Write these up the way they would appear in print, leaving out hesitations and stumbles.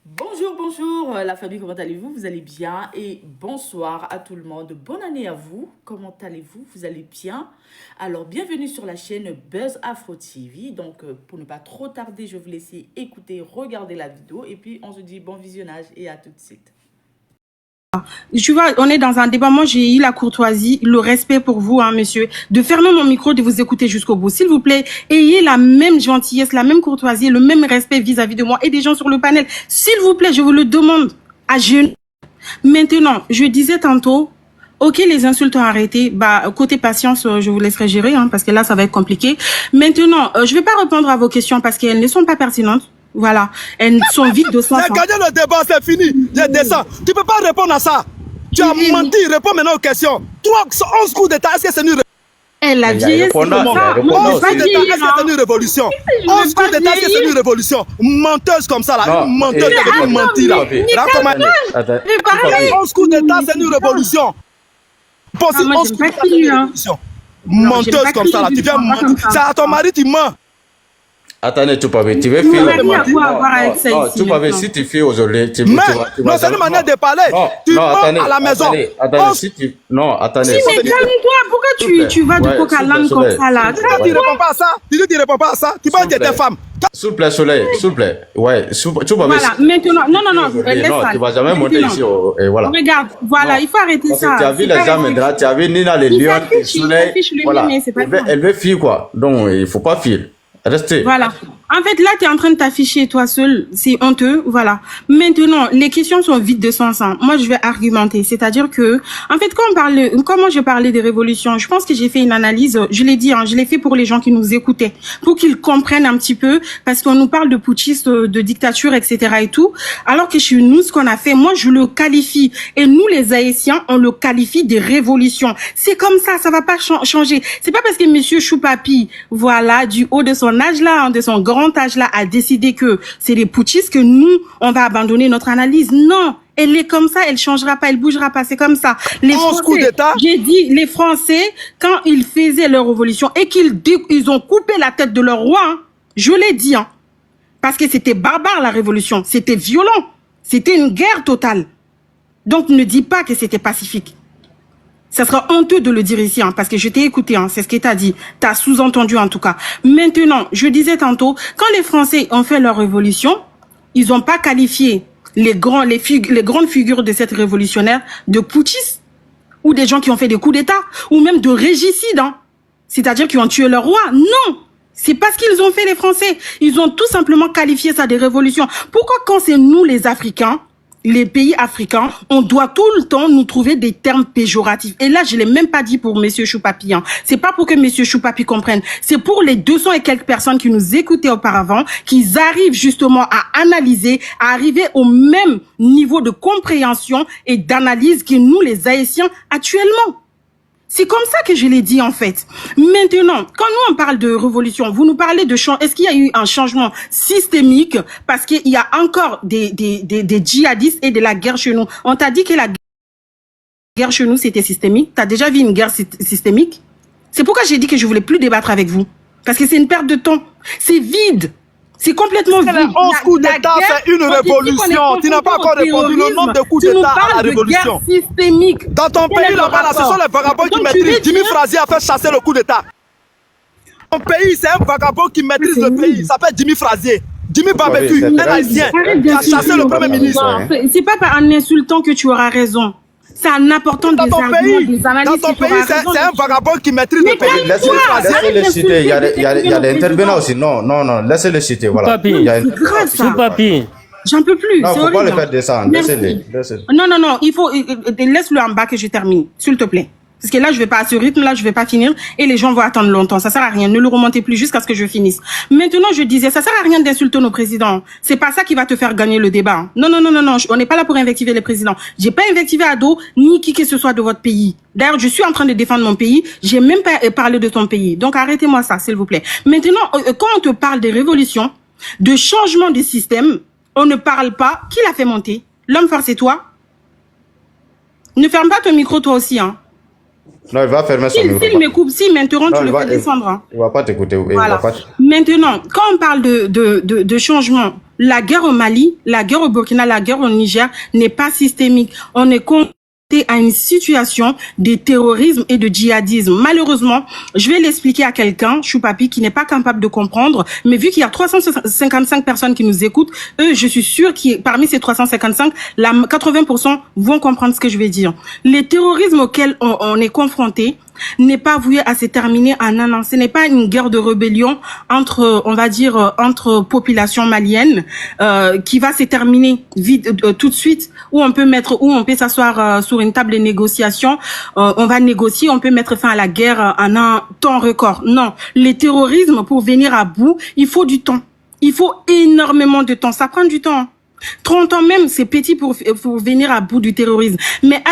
Bonjour, bonjour la famille, comment allez-vous? Vous allez bien? Et bonsoir à tout le monde. Bonne année à vous. Comment allez-vous? Vous allez bien? Alors, bienvenue sur la chaîne Buzz Afro TV. Donc, pour ne pas trop tarder, je vais vous laisser écouter, regarder la vidéo. Et puis, on se dit bon visionnage et à tout de suite. Tu vois, on est dans un débat. Moi, j'ai eu la courtoisie, le respect pour vous, hein, monsieur, de fermer mon micro, de vous écouter jusqu'au bout. S'il vous plaît, ayez la même gentillesse, la même courtoisie, le même respect vis-à-vis de moi et des gens sur le panel. S'il vous plaît, je vous le demande à genoux. Maintenant, je disais tantôt, ok, les insultes ont arrêté. Bah, côté patience, je vous laisserai gérer, hein, parce que là, ça va être compliqué. Maintenant, je vais pas répondre à vos questions parce qu'elles ne sont pas pertinentes. Voilà, elles sont vides de sens. J'ai gagné le débat, c'est fini. Je descends. Tu peux pas répondre à ça. Tu as menti. Réponds maintenant aux questions. 11 coups d'état, est-ce que c'est une révolution? Elle a vieilli, c'est ça. 11 coups d'état, est-ce que c'est une révolution? 11 coups d'état, est-ce que c'est une révolution? Menteuse comme ça, là. Une menteuse avec une mentie, là. 11 coups d'état, c'est une révolution. Bon, si 11 coups d'état, c'est une révolution. Menteuse comme ça, là. Tu viens mentir. C'est à ton mari, tu mens. Attendez, tu peux tu veux faire. Tu peux si tu fais aujourd'hui. Non, c'est une manière de parler. Tu mens à la maison. Attendez, si tu. Non, attendez. Si, mais calme-toi. Pourquoi tu vas du coq à l'âne comme ça, là? Tu ne réponds pas à ça. Tu ne réponds pas à ça. Tu parles de tes femmes. S'il vous plaît, Soleil, s'il vous plaît. Ouais, tu peux. Voilà, maintenant. Non, laisse ça. Tu vas jamais monter ici. Et voilà. Regarde, voilà, il faut arrêter ça. Tu as vu les gens maintenant, tu as vu Nina, les lions, Soleil. Voilà. Elle veut fuir, quoi. Donc, il ne faut pas fuir. Restez. Voilà. En fait, là, tu es en train de t'afficher toi seul. C'est honteux. Voilà. Maintenant, les questions sont vides de sens. Hein. Moi, je vais argumenter. C'est-à-dire que, en fait, comment j'ai parlé des révolutions, je pense que j'ai fait une analyse. Je l'ai dit, hein, je l'ai fait pour les gens qui nous écoutaient. Pour qu'ils comprennent un petit peu. Parce qu'on nous parle de putschistes, de dictature, etc. et tout. Alors que chez nous, ce qu'on a fait, moi, je le qualifie. Et nous, les Haïtiens, on le qualifie des révolutions. C'est comme ça va pas changer. C'est pas parce que monsieur Choupapi, voilà, du haut de son âge là, hein, de son grand âge là, a décidé que c'est les putschistes que nous, on va abandonner notre analyse. Non, elle est comme ça, elle changera pas, elle bougera pas, c'est comme ça. Les Français, j'ai dit, les Français, quand ils faisaient leur révolution et qu'ils ont coupé la tête de leur roi, hein, je l'ai dit, hein, parce que c'était barbare la révolution, c'était violent, c'était une guerre totale. Donc ne dis pas que c'était pacifique. Ça sera honteux de le dire ici, hein, parce que je t'ai écouté, hein, c'est ce que tu as dit. Tu as sous-entendu en tout cas. Maintenant, je disais tantôt, quand les Français ont fait leur révolution, ils n'ont pas qualifié les grandes figures de cette révolutionnaire de putschistes, ou des gens qui ont fait des coups d'État, ou même de régicides, hein, c'est-à-dire qui ont tué leur roi. Non, c'est pas ce qu'ils ont fait les Français. Ils ont tout simplement qualifié ça des révolutions. Pourquoi quand c'est nous les Africains, les pays africains, on doit tout le temps nous trouver des termes péjoratifs. Et là, je l'ai même pas dit pour monsieur Choupapi. Hein. C'est pas pour que monsieur Choupapi comprenne. C'est pour les 200 et quelques personnes qui nous écoutaient auparavant, qu'ils arrivent justement à analyser, à arriver au même niveau de compréhension et d'analyse que nous, les Haïtiens, actuellement. C'est comme ça que je l'ai dit en fait. Maintenant, quand nous on parle de révolution, vous nous parlez de changement. Est-ce qu'il y a eu un changement systémique parce qu'il y a encore des djihadistes et de la guerre chez nous? On t'a dit que la guerre chez nous c'était systémique. T'as déjà vu une guerre systémique? C'est pourquoi j'ai dit que je voulais plus débattre avec vous. Parce que c'est une perte de temps. C'est vide. C'est complètement vide. 11 coups d'État, c'est une révolution. Tu n'as pas encore répondu le nombre de coups d'État à la révolution. Systémique. Dans ton pays, là-bas, ce sont les vagabonds qui maîtrisent. Jimmy Frazier a fait chasser le coup d'État. Ton pays, c'est un vagabond qui maîtrise le pays. Il s'appelle Jimmy Frazier. Jimmy Barbecue, un Haïtien qui a chassé le Premier ministre. C'est pas en insultant que tu auras raison. C'est en apportant des arguments, des analyses. Dans ton pays, c'est un vagabond qui maîtrise le pays. Laissez-le citer. Il y a des intervenants aussi. Non, laissez-le citer. Voilà. C'est grave ça. J'en peux plus. Non, faut pas le faire descendre. Laissez-le. Non. Il faut laisse-le en bas que je termine, s'il te plaît. Parce que là, je vais pas à ce rythme-là, je vais pas finir et les gens vont attendre longtemps. Ça sert à rien. Ne le remontez plus jusqu'à ce que je finisse. Maintenant, je disais, ça sert à rien d'insulter nos présidents. C'est pas ça qui va te faire gagner le débat. Non. On n'est pas là pour invectiver les présidents. J'ai pas invectivé Ado ni qui que ce soit de votre pays. D'ailleurs, je suis en train de défendre mon pays. J'ai même pas parlé de ton pays. Donc, arrêtez-moi ça, s'il vous plaît. Maintenant, quand on te parle de révolution, de changement de système, on ne parle pas. Qui l'a fait monter? L'homme fort, c'est toi? Ne ferme pas ton micro, toi aussi, hein. Non, il va fermer son micro. S'il me coupe, s'il m'interrompt, tu le fais descendre. Hein. Il ne va pas t'écouter. Voilà. Maintenant, quand on parle de changement, la guerre au Mali, la guerre au Burkina, la guerre au Niger n'est pas systémique. On est confronté à une situation de terrorisme et de djihadisme. Malheureusement, je vais l'expliquer à quelqu'un, Choupapi, qui n'est pas capable de comprendre, mais vu qu'il y a 355 personnes qui nous écoutent, eux, je suis sûre que parmi ces 355, 80% vont comprendre ce que je vais dire. Les terrorismes auxquels on est confronté n'est pas voué à se terminer en un an. Ce n'est pas une guerre de rébellion entre, on va dire, entre populations maliennes qui va se terminer vite tout de suite, où on peut s'asseoir sur une table de négociation, on va négocier, on peut mettre fin à la guerre en un temps record. Non, les terrorismes, pour venir à bout, il faut du temps. Il faut énormément de temps. Ça prend du temps. 30 ans même, c'est petit pour venir à bout du terrorisme. Mais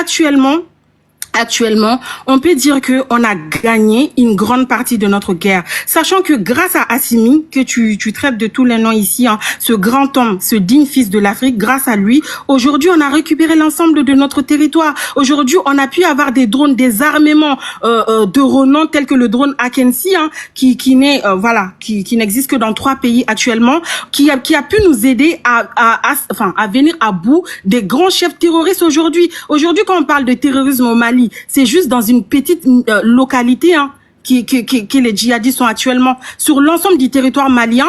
Actuellement, on peut dire que on a gagné une grande partie de notre guerre, sachant que grâce à Assimi, que tu traites de tous les noms ici, hein, ce grand homme, ce digne fils de l'Afrique, grâce à lui, aujourd'hui, on a récupéré l'ensemble de notre territoire. Aujourd'hui, on a pu avoir des drones, des armements de renom tels que le drone Akensi, hein, qui n'existe que dans 3 pays actuellement, qui a pu nous aider à venir à bout des grands chefs terroristes aujourd'hui. Aujourd'hui, quand on parle de terrorisme au Mali, c'est juste dans une petite localité hein, que les djihadistes sont actuellement. Sur l'ensemble du territoire malien,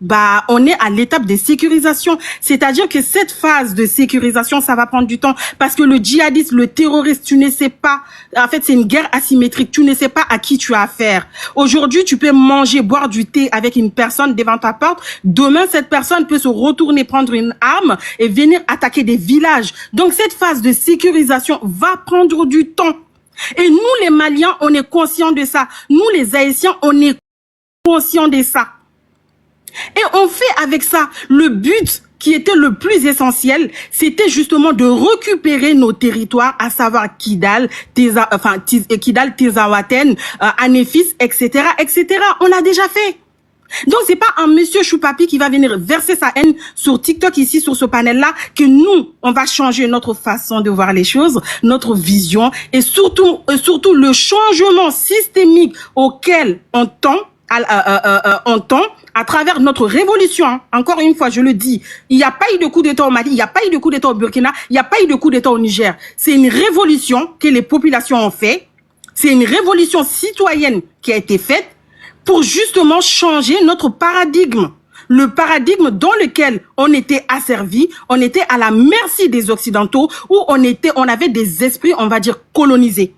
bah, on est à l'étape de sécurisation. C'est-à-dire que cette phase de sécurisation, ça va prendre du temps. Parce que le djihadiste, le terroriste, tu ne sais pas. En fait, c'est une guerre asymétrique. Tu ne sais pas à qui tu as affaire. Aujourd'hui, tu peux manger, boire du thé avec une personne devant ta porte. Demain, cette personne peut se retourner, prendre une arme et venir attaquer des villages. Donc, cette phase de sécurisation va prendre du temps. Et nous, les Maliens, on est conscients de ça. Nous, les Haïtiens, on est conscients de ça. Et on fait avec ça le but qui était le plus essentiel, c'était justement de récupérer nos territoires, à savoir Kidal, Tezawaten, Anéfis, etc., etc. On l'a déjà fait. Donc c'est pas un monsieur Choupapi qui va venir verser sa haine sur TikTok ici, sur ce panel-là, que nous, on va changer notre façon de voir les choses, notre vision, et surtout le changement systémique auquel on tend à travers notre révolution. Hein. Encore une fois, je le dis, il n'y a pas eu de coup d'État au Mali, il n'y a pas eu de coup d'État au Burkina, il n'y a pas eu de coup d'État au Niger. C'est une révolution que les populations ont fait. C'est une révolution citoyenne qui a été faite pour justement changer notre paradigme. Le paradigme dans lequel on était asservi, on était à la merci des Occidentaux, où on avait des esprits, on va dire, colonisés.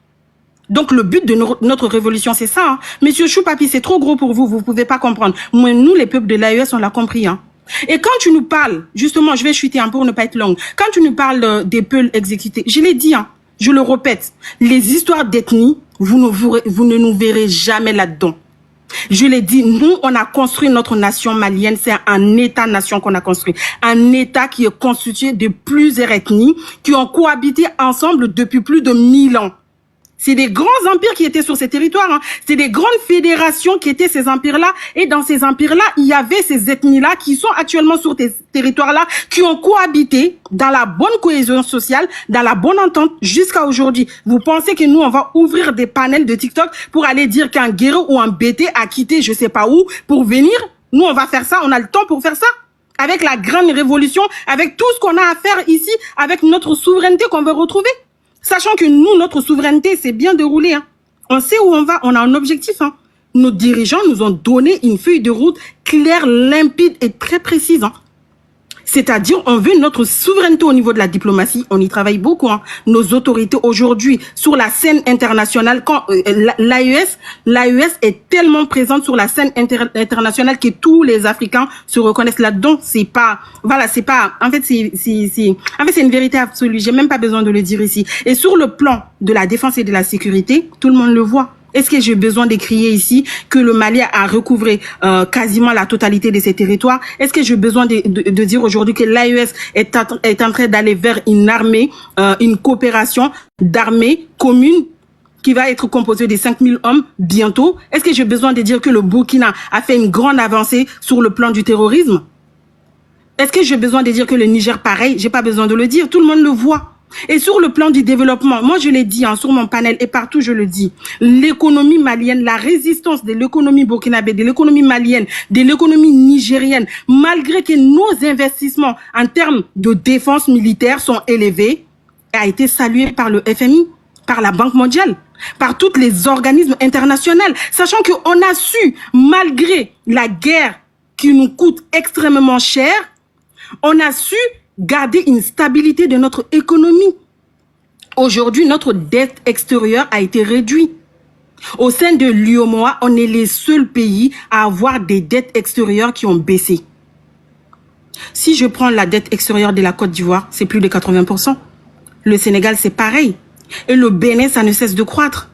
Donc, le but de notre révolution, c'est ça. Hein. Monsieur Choupapi, c'est trop gros pour vous, vous pouvez pas comprendre. Moi, nous, les peuples de l'AES, on l'a compris. Hein. Et quand tu nous parles, justement, je vais chuter un peu pour ne pas être longue. Quand tu nous parles des peuples exécutés, je l'ai dit, hein, je le répète, les histoires d'ethnie, vous ne nous verrez jamais là-dedans. Je l'ai dit, nous, on a construit notre nation malienne. C'est un État-nation qu'on a construit. Un État qui est constitué de plusieurs ethnies qui ont cohabité ensemble depuis plus de 1000 ans. C'est des grands empires qui étaient sur ces territoires. Hein. C'est des grandes fédérations qui étaient ces empires-là. Et dans ces empires-là, il y avait ces ethnies-là qui sont actuellement sur ces territoires-là, qui ont cohabité dans la bonne cohésion sociale, dans la bonne entente jusqu'à aujourd'hui. Vous pensez que nous, on va ouvrir des panels de TikTok pour aller dire qu'un guerrier ou un BT a quitté je sais pas où pour venir? Nous, on va faire ça. On a le temps pour faire ça. Avec la grande révolution, avec tout ce qu'on a à faire ici, avec notre souveraineté qu'on veut retrouver. Sachant que nous, notre souveraineté, c'est bien déroulé. Hein. On sait où on va, on a un objectif. Hein. Nos dirigeants nous ont donné une feuille de route claire, limpide et très précise. Hein. C'est-à-dire, on veut notre souveraineté au niveau de la diplomatie. On y travaille beaucoup. Hein. Nos autorités aujourd'hui, sur la scène internationale, quand l'AES est tellement présente sur la scène internationale que tous les Africains se reconnaissent là-dedans. C'est pas, voilà, c'est pas, en fait, c'est une vérité absolue. J'ai même pas besoin de le dire ici. Et sur le plan de la défense et de la sécurité, tout le monde le voit. Est-ce que j'ai besoin de crier ici que le Mali a recouvré quasiment la totalité de ses territoires? Est-ce que j'ai besoin de dire aujourd'hui que l'AES est en train d'aller vers une armée, une coopération d'armées communes qui va être composée de 5000 hommes bientôt? Est-ce que j'ai besoin de dire que le Burkina a fait une grande avancée sur le plan du terrorisme? Est-ce que j'ai besoin de dire que le Niger, pareil? J'ai pas besoin de le dire. Tout le monde le voit. Et sur le plan du développement, moi je l'ai dit sur mon panel et partout je le dis, l'économie malienne, la résistance de l'économie burkinabé, de l'économie malienne, de l'économie nigérienne, malgré que nos investissements en termes de défense militaire sont élevés, a été salué par le FMI, par la Banque mondiale, par tous les organismes internationaux, sachant qu'on a su, malgré la guerre qui nous coûte extrêmement cher, on a su garder une stabilité de notre économie. Aujourd'hui, notre dette extérieure a été réduite. Au sein de l'UEMOA, on est les seuls pays à avoir des dettes extérieures qui ont baissé. Si je prends la dette extérieure de la Côte d'Ivoire, c'est plus de 80%. Le Sénégal, c'est pareil. Et le Bénin, ça ne cesse de croître.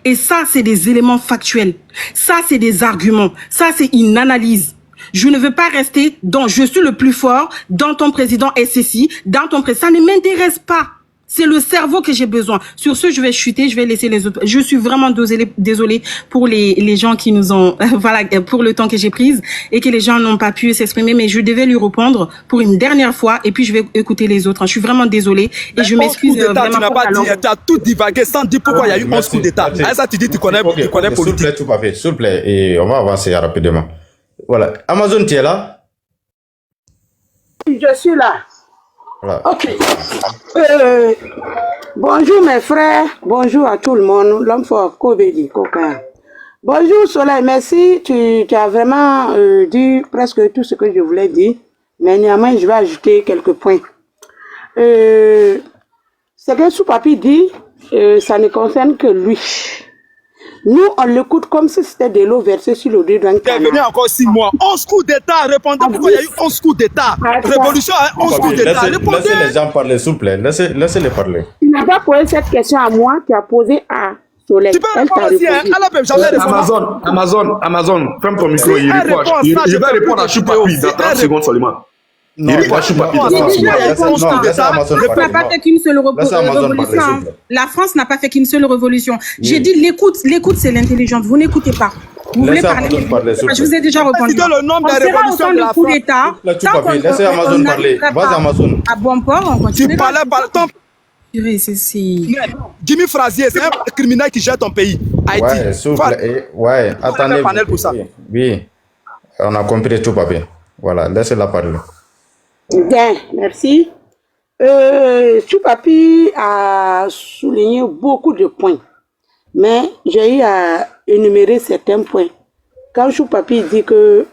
Et ça, c'est des éléments factuels. Ça, c'est des arguments. Ça, c'est une analyse. Je ne veux pas rester dans je suis le plus fort, dans ton président SCC, dans ton président. Ça ne m'intéresse pas. C'est le cerveau que j'ai besoin. Sur ce, je vais chuter, je vais laisser les autres. Je suis vraiment désolée pour les gens qui nous ont, voilà, pour le temps que j'ai pris et que les gens n'ont pas pu s'exprimer, mais je devais lui répondre pour une dernière fois et puis je vais écouter les autres. Je suis vraiment désolée et je m'excuse vraiment. Tu n'as pas dit, tu as tout divagué sans dire pourquoi il y a eu 11 coups d'État. Ça, tu dis, tu connais politique. S'il vous plaît, et on va avancer rapidement. Voilà. Amazon, tu es là? Je suis là. Voilà. Ok. Bonjour mes frères, bonjour à tout le monde. L'homme fort, Kobedi, Coquin. Bonjour Soleil, merci. Tu as vraiment dit presque tout ce que je voulais dire. Mais néanmoins, je vais ajouter quelques points. Ce que Sous-Papi dit, ça ne concerne que lui. Nous, on l'écoute comme si c'était de l'eau versée sur le dos d'un canard. Il est venu encore 6 mois. 11 coups d'État. Répondez pourquoi il y a eu 11 coups d'État. Révolution a 11 coups d'État. Laissez les gens parler, s'il vous plaît. Laissez-les parler. Tu n'as pas posé cette question à moi, tu as posé à Soleil. Tu peux répondre aussi, hein. Elle a même jamais répondu. Amazon, ferme ton micro. Il va répondre à Choupapi dans 30 secondes seulement. Non, La France n'a pas fait qu'une seule révolution. La France n'a pas fait qu'une seule révolution. J'ai dit l'écoute, c'est l'intelligence. Vous n'écoutez pas. Vous voulez parler. Je vous ai déjà répondu. Le nombre de révolutions de la coup d'État. Laissez Amazon parler. Vas-y, Amazon. À bon port, on continue. Tu parlais par le temps. Jimmy Frazier, c'est un criminel qui gère ton pays. Haïti. Ouais, s'il vous plaît. Ouais, attendez. Oui, on a compris tout, papi. Voilà, laissez-la parler. Bien, merci. Choupapi a souligné beaucoup de points, mais j'ai eu à énumérer certains points. Quand Choupapi dit que,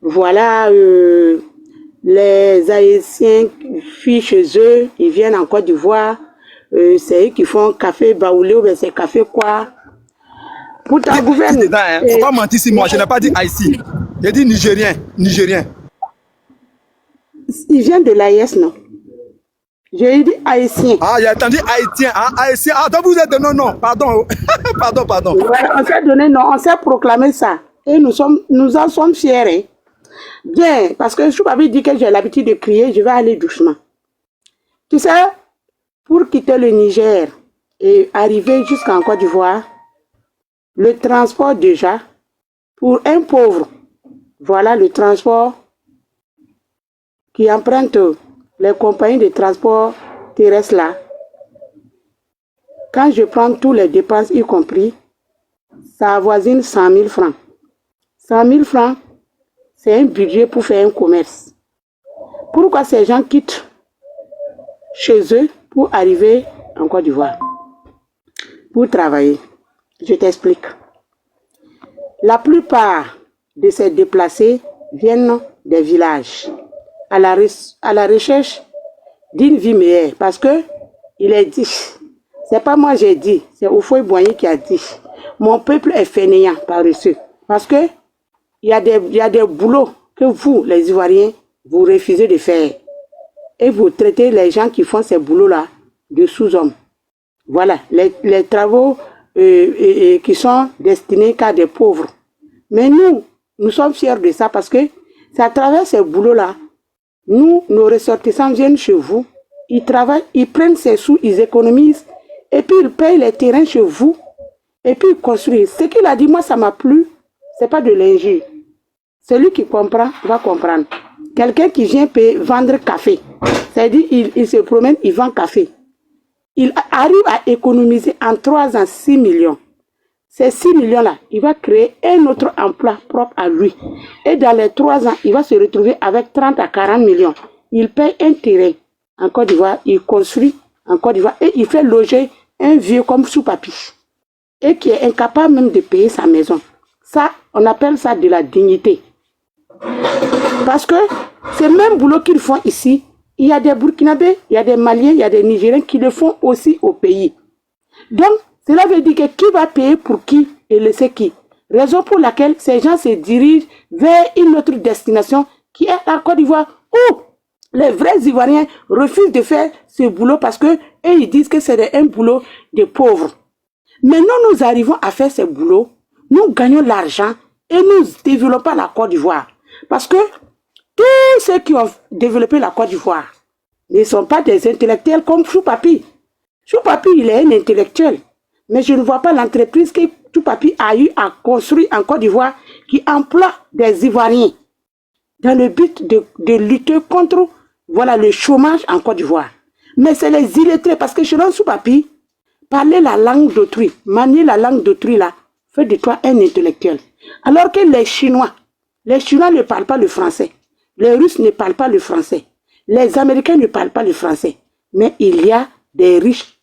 voilà, les Haïtiens fuient chez eux, ils viennent en Côte d'Ivoire, c'est eux qui font café baoulé ou bien c'est café quoi. Pour ta gouverne. Faut pas mentir si moi, je n'ai pas dit Haïti. J'ai dit Nigérien. Il vient de l'AIS, non? J'ai dit haïtien. Ah, il a entendu haïtien. Ah, haïtien. Ah, donc vous êtes de non. Pardon. Pardon. Ouais, on s'est donné non, on s'est proclamé ça. Et nous en sommes fiers. Hein. Bien, parce que Choupapi dit que j'ai l'habitude de crier, je vais aller doucement. Tu sais, pour quitter le Niger et arriver jusqu'en Côte d'Ivoire, le transport déjà, pour un pauvre, voilà le transport qui empruntent les compagnies de transport terrestre là. Quand je prends tous les dépenses y compris, ça avoisine 100 000 francs. 100 000 francs, c'est un budget pour faire un commerce. Pourquoi ces gens quittent chez eux pour arriver en Côte d'Ivoire? Pour travailler. Je t'explique. La plupart de ces déplacés viennent des villages. À la recherche d'une vie meilleure. Parce que il est dit, c'est pas moi j'ai dit, c'est Oufoué Boigny qui a dit, mon peuple est fainéant, paresseux. Parce que il y a des boulots que vous, les Ivoiriens, vous refusez de faire. Et vous traitez les gens qui font ces boulots-là de sous-hommes. Voilà, les travaux qui sont destinés qu'à des pauvres. Mais nous sommes fiers de ça parce que c'est à travers ces boulots-là. Nous, nos ressortissants viennent chez vous, ils travaillent, ils prennent ces sous, ils économisent, et puis ils payent les terrains chez vous, et puis ils construisent. Ce qu'il a dit, moi, ça m'a plu, c'est pas de l'injure. Celui qui comprend va comprendre. Quelqu'un qui vient vendre café, c'est-à-dire il se promène, il vend café. il arrive à économiser en 3 ans 6 millions. Ces 6 millions-là, il va créer un autre emploi propre à lui. Et dans les 3 ans, il va se retrouver avec 30 à 40 millions. Il paye un terrain en Côte d'Ivoire, il construit en Côte d'Ivoire et il fait loger un vieux comme sous-papi et qui est incapable même de payer sa maison. Ça, on appelle ça de la dignité. Parce que c'est le même boulot qu'ils font ici. Il y a des Burkinabés, il y a des Maliens, il y a des Nigériens qui le font aussi au pays. Donc, cela veut dire que qui va payer pour qui et laisser qui. Raison pour laquelle ces gens se dirigent vers une autre destination qui est la Côte d'Ivoire où les vrais Ivoiriens refusent de faire ce boulot parce que eux, ils disent que c'est un boulot de pauvres. Mais nous arrivons à faire ce boulot, nous gagnons l'argent et nous développons la Côte d'Ivoire. Parce que tous ceux qui ont développé la Côte d'Ivoire ne sont pas des intellectuels comme Choupapi. Choupapi, il est un intellectuel. Mais je ne vois pas l'entreprise que Choupapi a eu à construire en Côte d'Ivoire qui emploie des Ivoiriens dans le but de lutter contre le chômage en Côte d'Ivoire. Mais c'est les illettrés, parce que selon Choupapi, parler la langue d'autrui, manier la langue d'autrui là, fait de toi un intellectuel. Alors que les Chinois ne parlent pas le français. Les Russes ne parlent pas le français. Les Américains ne parlent pas le français. Mais il y a des riches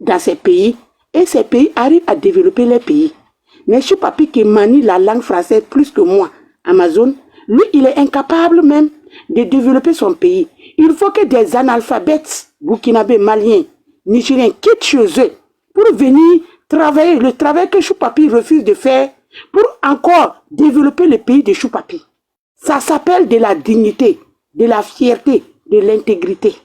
dans ces pays et ces pays arrivent à développer les pays. Mais Choupapi qui manie la langue française plus que moi, Amazon, lui, il est incapable même de développer son pays. Il faut que des analphabètes burkinabés, maliens, nigériens quittent chez eux pour venir travailler le travail que Choupapi refuse de faire pour encore développer le pays de Choupapi. Ça s'appelle de la dignité, de la fierté, de l'intégrité.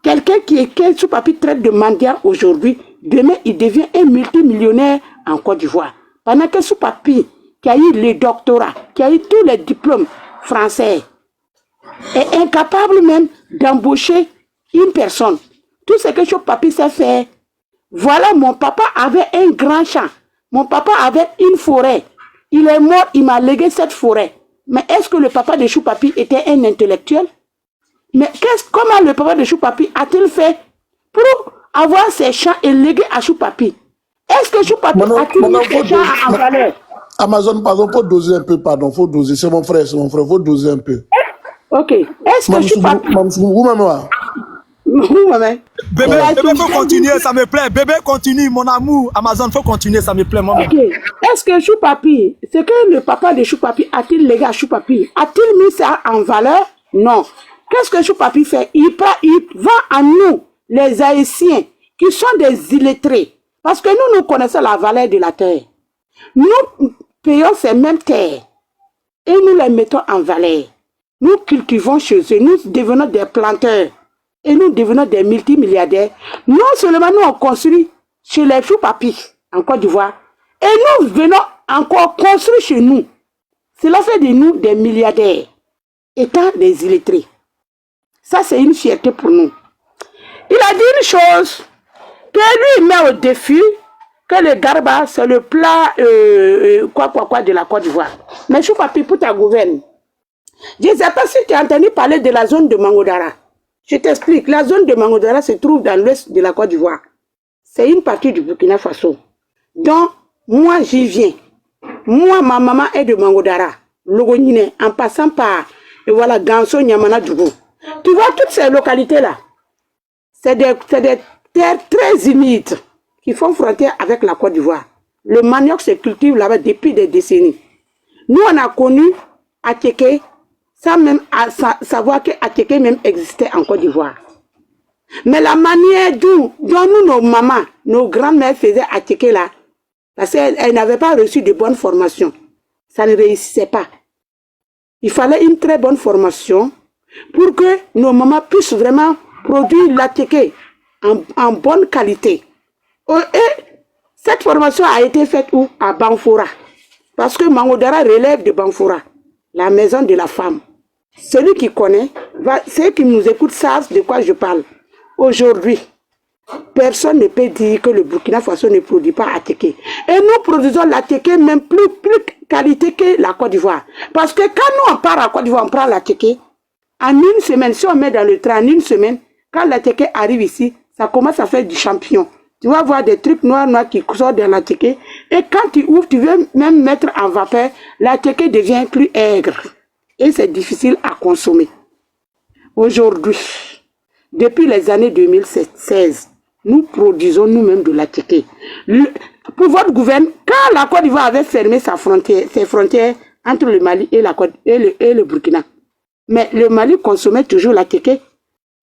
Quelqu'un que Choupapi traite de mendiant aujourd'hui, demain il devient un multimillionnaire en Côte d'Ivoire. Pendant que Choupapi, qui a eu le doctorat, qui a eu tous les diplômes français, est incapable même d'embaucher une personne. Tout ce que Choupapi sait faire. Voilà, mon papa avait un grand champ. Mon papa avait une forêt. Il est mort, il m'a légué cette forêt. Mais est-ce que le papa de Choupapi était un intellectuel? Mais comment le papa de Choupapi a-t-il fait pour avoir ses champs et léguer à Choupapi? Est-ce que Choupapi a-t-il mis ses champs en valeur? Amazon, pardon, faut doser un peu, pardon, faut doser. C'est mon frère, faut doser un peu. Ok. Est-ce que Choupapi... Bébé, faut continuer, ça me plaît. Bébé, continue, mon amour. Amazon, faut continuer, ça me plaît, maman. Ok. Est-ce que Choupapi, ce que le papa de Choupapi a-t-il légué à Choupapi, a-t-il mis ça en valeur? Non. Qu'est-ce que Choupapi fait? Il vend à nous, les Haïtiens, qui sont des illettrés. Parce que nous connaissons la valeur de la terre. Nous payons ces mêmes terres et nous les mettons en valeur. Nous cultivons chez eux, nous devenons des planteurs et nous devenons des multimilliardaires. Non seulement nous on construit chez les Choupapi en Côte d'Ivoire et nous venons encore construire chez nous. Cela fait de nous des milliardaires étant des illettrés. Ça, c'est une fierté pour nous. Il a dit une chose, que lui met au défi, que le garba, c'est le plat de la Côte d'Ivoire. Mais Choupapi, pour ta gouverne, je ne sais pas si tu as entendu parler de la zone de Mangodara. Je t'explique, la zone de Mangodara se trouve dans l'ouest de la Côte d'Ivoire. C'est une partie du Burkina Faso. Donc, moi, j'y viens. Moi, ma maman est de Mangodara, Logonine, en passant par, et voilà, Ganso, Nyamana, Djougou. Tu vois toutes ces localités-là, c'est des terres très humides qui font frontière avec la Côte d'Ivoire. Le manioc se cultive là-bas depuis des décennies. Nous, on a connu Attiéké sans même savoir que Attiéké même existait en Côte d'Ivoire. Mais la manière dont nous, nos mamans, nos grands-mères faisaient Attiéké là, parce qu'elles n'avaient pas reçu de bonne formation, ça ne réussissait pas. Il fallait une très bonne formation pour que nos mamans puissent vraiment produire l'attiéké en bonne qualité. Et cette formation a été faite où? À Banfora. Parce que Mangodara relève de Banfora, la maison de la femme. Celui qui connaît, ceux qui nous écoutent savent de quoi je parle. Aujourd'hui, personne ne peut dire que le Burkina Faso ne produit pas attiéké. Et nous produisons l'attiéké même plus qualité que la Côte d'Ivoire. Parce que quand nous on part à Côte d'Ivoire, on prend l'attiéké. En une semaine, si on met dans le train, en une semaine, quand l'attiqué arrive ici, ça commence à faire du champignon. Tu vas voir des trucs noirs qui sortent dans l'attiqué. Et quand tu ouvres, tu veux même mettre en vapeur, l'attiqué devient plus aigre. Et c'est difficile à consommer. Aujourd'hui, depuis les années 2016, nous produisons nous-mêmes de l'attiqué. Pour votre gouvernement, quand la Côte d'Ivoire avait fermé ses frontières entre le Mali et le Burkina, mais le Mali consommait toujours l'attiqué.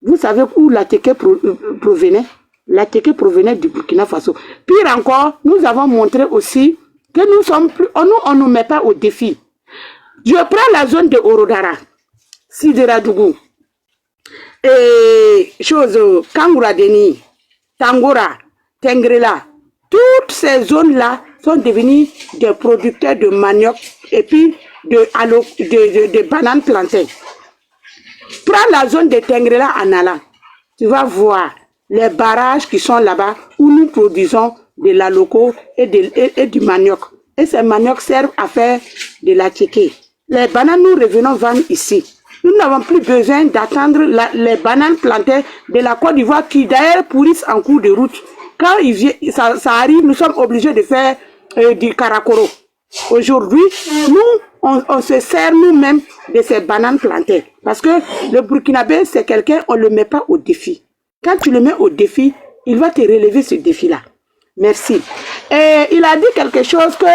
Vous savez où l'attiqué provenait? L'attiqué provenait du Burkina Faso. Pire encore, nous avons montré aussi que nous sommes plus, on ne met pas au défi. Je prends la zone de Orodara, Sideradougou, et Kangouradeni, Tangora, Tengrela. Toutes ces zones-là sont devenues des producteurs de manioc et puis de bananes plantées. Prends la zone de Tengrela en allant. Tu vas voir les barrages qui sont là-bas où nous produisons de la loco et du manioc. Et ces maniocs servent à faire de la tchéké. Les bananes, nous revenons vendre ici. Nous n'avons plus besoin d'attendre les bananes plantées de la Côte d'Ivoire qui d'ailleurs pourrissent en cours de route. Quand ça arrive, nous sommes obligés de faire du karakoro. Aujourd'hui, nous, on se sert nous-mêmes de ces bananes plantées. Parce que le Burkinabé, c'est quelqu'un, on ne le met pas au défi. Quand tu le mets au défi, il va te relever ce défi-là. Merci. Et il a dit quelque chose que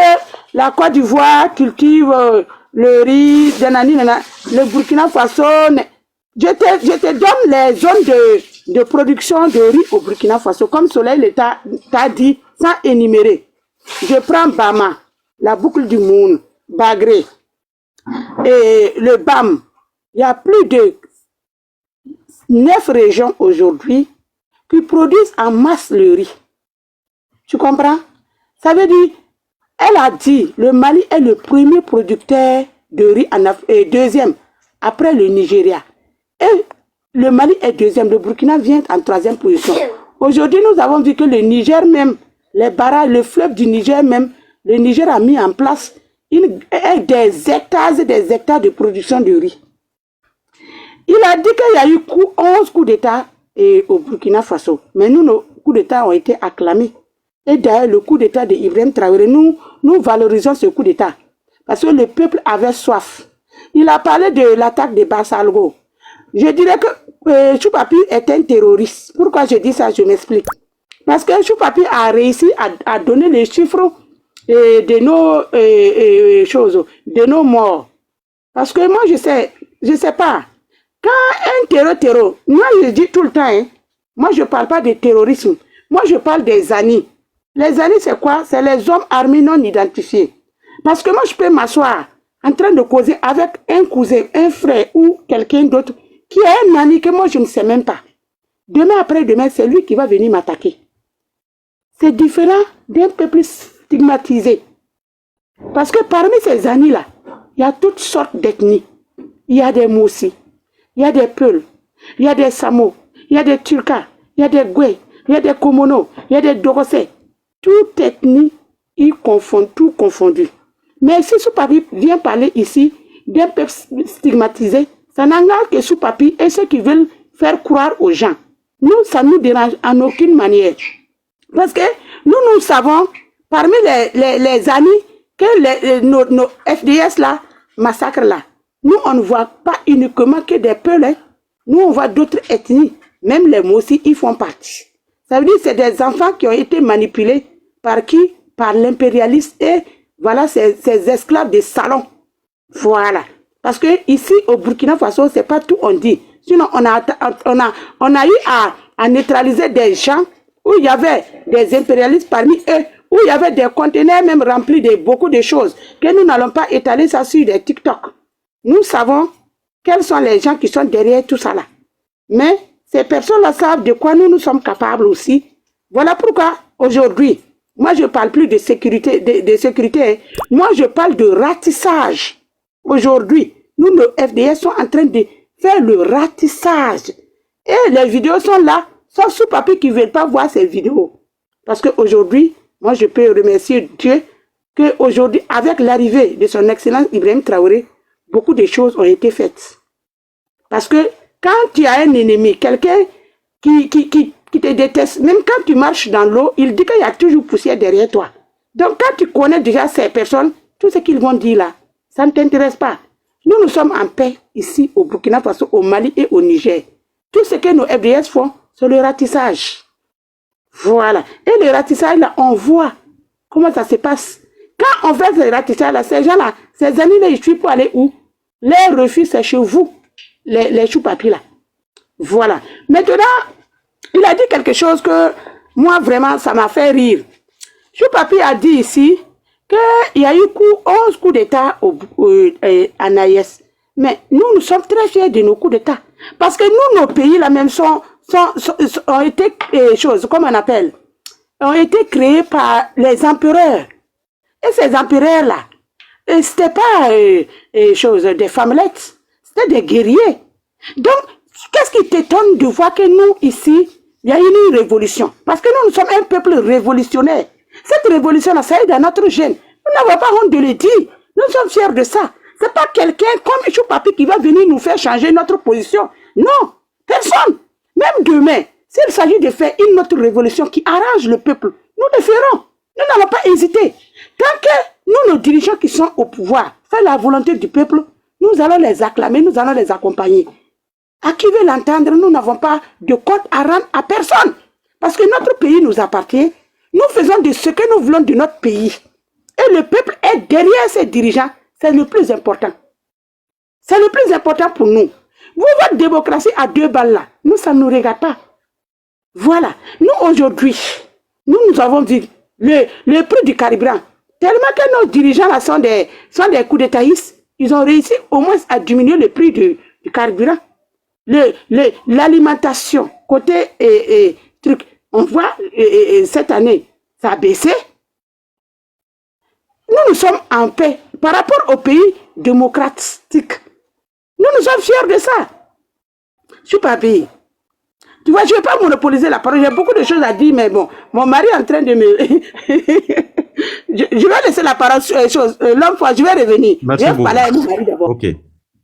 la Côte d'Ivoire cultive le riz, le Burkina Faso. Je te donne les zones de production de riz au Burkina Faso, comme Soleil t'a dit, sans énumérer. Je prends Bama, la boucle du Moun, Bagré et le BAM. Il y a plus de 9 régions aujourd'hui qui produisent en masse le riz. Tu comprends? Ça veut dire, elle a dit, le Mali est le premier producteur de riz en Afrique, et deuxième, après le Nigeria. Et le Mali est deuxième, le Burkina vient en troisième position. Aujourd'hui, nous avons vu que le Niger même, les barrages, le fleuve du Niger même, le Niger a mis en place des hectares de production de riz. Il a dit qu'il y a eu 11 coups d'État au Burkina Faso. Mais nous, nos coups d'État ont été acclamés. Et d'ailleurs, le coup d'État d'Ibrahim Traoré, nous valorisons ce coup d'État. Parce que le peuple avait soif. Il a parlé de l'attaque de Bassalgo. Je dirais que Choupapi est un terroriste. Pourquoi je dis ça? Je m'explique. Parce que Choupapi a réussi à donner les chiffres de nos morts. Parce que moi, je sais pas. Quand un terror, moi je dis tout le temps, moi je parle pas de terrorisme. Moi je parle des amis. Les amis, c'est quoi? C'est les hommes armés non identifiés. Parce que moi, je peux m'asseoir en train de causer avec un cousin, un frère ou quelqu'un d'autre qui est un ami que moi, je ne sais même pas. Demain après-demain, c'est lui qui va venir m'attaquer. C'est différent d'un peuple stigmatisé. Parce que parmi ces amis-là, il y a toutes sortes d'ethnies. Il y a des Moussi, il y a des Peuls, il y a des Samo, il y a des Turkas, il y a des Goué, il y a des Komono, il y a des Dorosé. Toute ethnie, ils confondent, tout confondu. Mais si Choupapi vient parler ici d'un peuple stigmatisé, ça n'engage que Choupapi et ceux qui veulent faire croire aux gens. Nous, ça ne nous dérange en aucune manière. Parce que nous savons, parmi les amis, que nos FDS là, massacrent là, nous, on ne voit pas uniquement que des peuples. Hein. Nous, on voit d'autres ethnies. Même les mots aussi, ils font partie. Ça veut dire que c'est des enfants qui ont été manipulés par qui? Par l'impérialiste et voilà, ces esclaves de salon. Voilà. Parce que ici, au Burkina Faso, c'est pas tout on dit. Sinon, on a eu à neutraliser des gens où il y avait des impérialistes parmi eux, où il y avait des conteneurs même remplis de beaucoup de choses, que nous n'allons pas étaler ça sur des TikTok. Nous savons quels sont les gens qui sont derrière tout ça là. Mais ces personnes-là savent de quoi nous sommes capables aussi. Voilà pourquoi aujourd'hui, moi je ne parle plus de sécurité, sécurité. Moi je parle de ratissage. Aujourd'hui, nous, nos FDS sont en train de faire le ratissage. Et les vidéos sont là, sauf Choupapi qui ne veulent pas voir ces vidéos. Parce qu'aujourd'hui, moi je peux remercier Dieu qu'aujourd'hui, avec l'arrivée de son excellence Ibrahim Traoré, beaucoup de choses ont été faites. Parce que quand tu as un ennemi, quelqu'un qui te déteste. Même quand tu marches dans l'eau, il dit qu'il y a toujours poussière derrière toi. Donc quand tu connais déjà ces personnes, tout ce qu'ils vont dire là, ça ne t'intéresse pas. Nous sommes en paix ici au Burkina Faso, au Mali et au Niger. Tout ce que nos FDS font, c'est le ratissage. Voilà. Et le ratissage là, on voit comment ça se passe. Quand on fait ce ratissage là, ces gens-là, ces amis-là, ils fuient pour aller où? Les refus, c'est chez vous, les choux-papis là. Voilà. Maintenant, il a dit quelque chose que moi, vraiment, ça m'a fait rire. Choupapi a dit ici qu'il y a eu 11 coups d'État en AIS. Mais nous sommes très fiers de nos coups d'État. Parce que nous, nos pays, là même, ont été, comment on appelle, ont été créés par les empereurs. Et ces empereurs-là, c'était pas des femmelettes, c'était des guerriers. Donc, qu'est-ce qui t'étonne de voir que nous, ici, il y a eu une révolution? Parce que nous sommes un peuple révolutionnaire. Cette révolution-là, ça est dans notre gène. Nous n'avons pas honte de le dire. Nous sommes fiers de ça. Ce n'est pas quelqu'un comme Choupapi qui va venir nous faire changer notre position. Non, personne. Même demain, s'il s'agit de faire une autre révolution qui arrange le peuple, nous le ferons. Nous n'allons pas hésiter. Tant que nous, nos dirigeants qui sont au pouvoir, font la volonté du peuple, nous allons les acclamer, nous allons les accompagner. À qui veut l'entendre, nous n'avons pas de compte à rendre à personne. Parce que notre pays nous appartient. Nous faisons de ce que nous voulons de notre pays. Et le peuple est derrière ses dirigeants. C'est le plus important. C'est le plus important pour nous. Vous, votre démocratie à 2 balles là, nous, ça ne nous regarde pas. Voilà. Nous, aujourd'hui, nous avons vu le prix du carburant. Tellement que nos dirigeants là sont des coups d'étaïstes, ils ont réussi au moins à diminuer le prix du carburant. L'alimentation, côté truc, on voit cette année, ça a baissé. Nous sommes en paix par rapport au pays démocratique. Nous sommes fiers de ça. Je suis pas payé. Tu vois, je ne vais pas monopoliser la parole. J'ai beaucoup de choses à dire, mais bon, mon mari est en train de me... je vais laisser la parole l'homme fois, je vais revenir. Merci je vais parler à mon mari d'abord.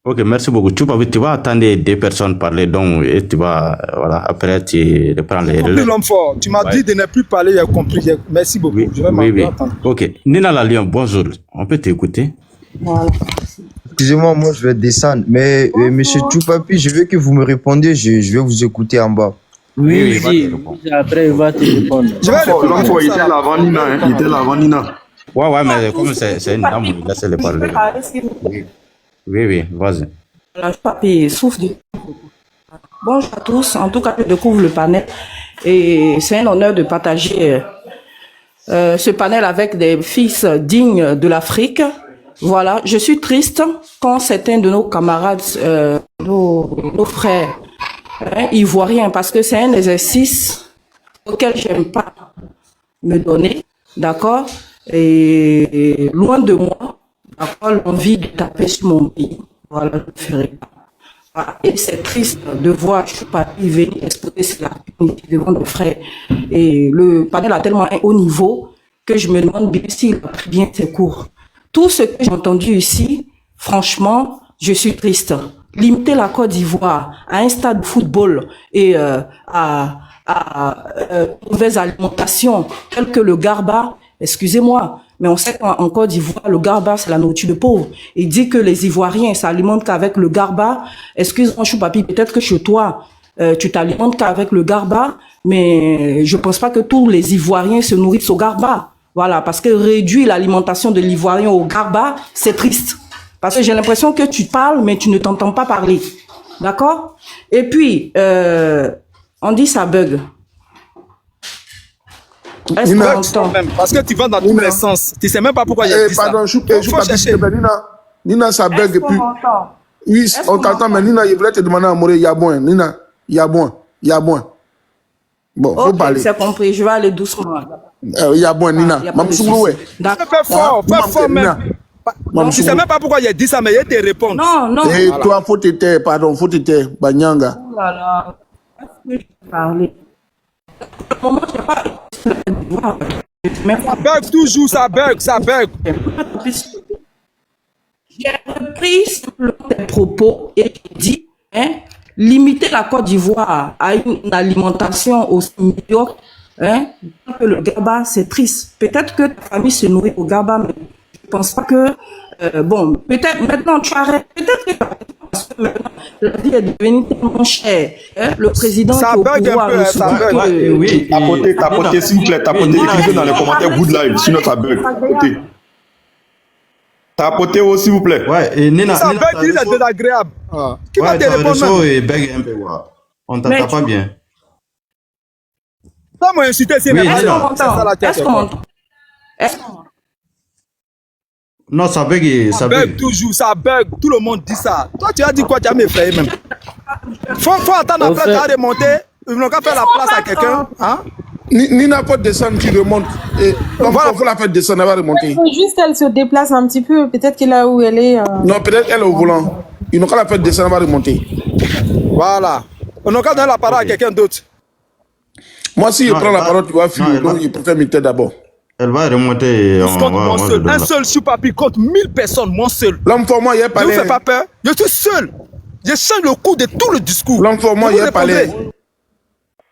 Ok, merci beaucoup. Tu vas attendre 2 personnes parler, donc et tu vas, voilà, après tu reprends les relais. L'homme fort, tu m'as dit de ne plus parler, j'ai compris. Merci beaucoup. Oui, je vais attendre. Ok, Nina Lalion, bonjour. On peut t'écouter? Voilà. Excusez-moi, moi je vais descendre, mais monsieur Choupapi, je veux que vous me répondiez, je vais vous écouter en bas. Oui, après il va te répondre. L'homme fort, il était là avant Nina, hein. Il était là avant Nina. Ouais, mais comme c'est une dame, laissez-le parler. Oui, vas-y. Choupapi souffre du... Bonjour à tous, en tout cas je découvre le panel et c'est un honneur de partager ce panel avec des fils dignes de l'Afrique. Voilà, je suis triste quand certains de nos camarades, nos frères ivoiriens, parce que c'est un exercice auquel j'aime pas me donner, d'accord, et loin de moi, d'accord, l'envie de taper sur mon pays. Voilà, je ne le ferai pas. Voilà. Et c'est triste de voir Choupapi venir exposer sur la communauté devant nos frères. Et le panel a tellement un haut niveau que je me demande bien s'il a pris bien ses cours. Tout ce que j'ai entendu ici, franchement, je suis triste. Limiter la Côte d'Ivoire à un stade de football et à mauvaise alimentation, telle que le garba, excusez-moi, mais on sait qu'en Côte d'Ivoire, le garba, c'est la nourriture de pauvre. Il dit que les Ivoiriens s'alimentent qu'avec le garba. Excuse-moi, Choupapi, peut-être que chez toi, tu t'alimentes qu'avec le garba, mais je pense pas que tous les Ivoiriens se nourrissent au garba. Voilà, parce que réduire l'alimentation de l'Ivoirien au garba, c'est triste. Parce que j'ai l'impression que tu parles, mais tu ne t'entends pas parler. D'accord? Et puis, on dit ça bug. Est-ce qu'on entend? Parce que tu vas dans tous les sens. Tu ne sais même pas pourquoi il y a dit ça. Pardon, Nina, ça bug. Oui, on t'entend, mais Nina, je voulais te demander à mourir, Yabouin. Nina, Yabouin. Bon, faut parler. C'est compris, je vais aller doucement. Yabouin, Nina. Fais fort même. Tu ne sais même pas pourquoi il a dit ça, mais il te répond. Non. Et toi, faut te taire, pardon, faut te taire, Banyanga. Oh là là, est-ce que je peux parler? Pour le moment, je n'ai pas... Ça bug toujours, ça bug. J'ai repris simplement tes propos et j'ai dit, limiter la Côte d'Ivoire à une alimentation aussi médiocre, hein, que le GABA, c'est triste. Peut-être que ta famille se nourrit au GABA, mais je pense pas que, bon, peut-être maintenant tu arrêtes, peut-être que parce que maintenant, la vie est devenue tellement chère, hein, le président ça qui est au bug pouvoir, un peu, ça bug. Oui, tapotez, s'il vous plaît, tapotez, écrivez dans les commentaires good live, sinon ça bug. Tapotez aussi, s'il vous plaît. Ouais, et Nina, ça bug, c'est désagréable. Qui va te répondre même? Bug un peu, on t'entend pas bien. Ça m'a incité, c'est Est-ce qu'on m'entend? Non, ça bug, ça bug toujours, ça bug. Tout le monde dit ça. Toi, tu as dit quoi? Tu as m'effrayé même. Faut attendre après, tu as remonté. Ils n'ont qu'à faire la place à quelqu'un. Hein? Nina peut descendre, tu remontes. Et voilà, il faut la faire descendre, elle va remonter. Juste elle se déplace un petit peu. Peut-être que là où elle est. Non, peut-être elle est au volant. Ils n'ont qu'à la faire descendre, elle va remonter. Voilà. On n'a qu'à donner la parole à quelqu'un d'autre. Moi, si je prends la parole, tu vas fuir. Donc, il préfère m'éteindre d'abord. Elle va remonter. Un seul choupapi contre 1000 personnes, moi seul. L'homme pour moi, il a parlé. Je ne fais pas peur. Je suis seul. Je change le cours de tout le discours. L'homme pour moi, il a parlé.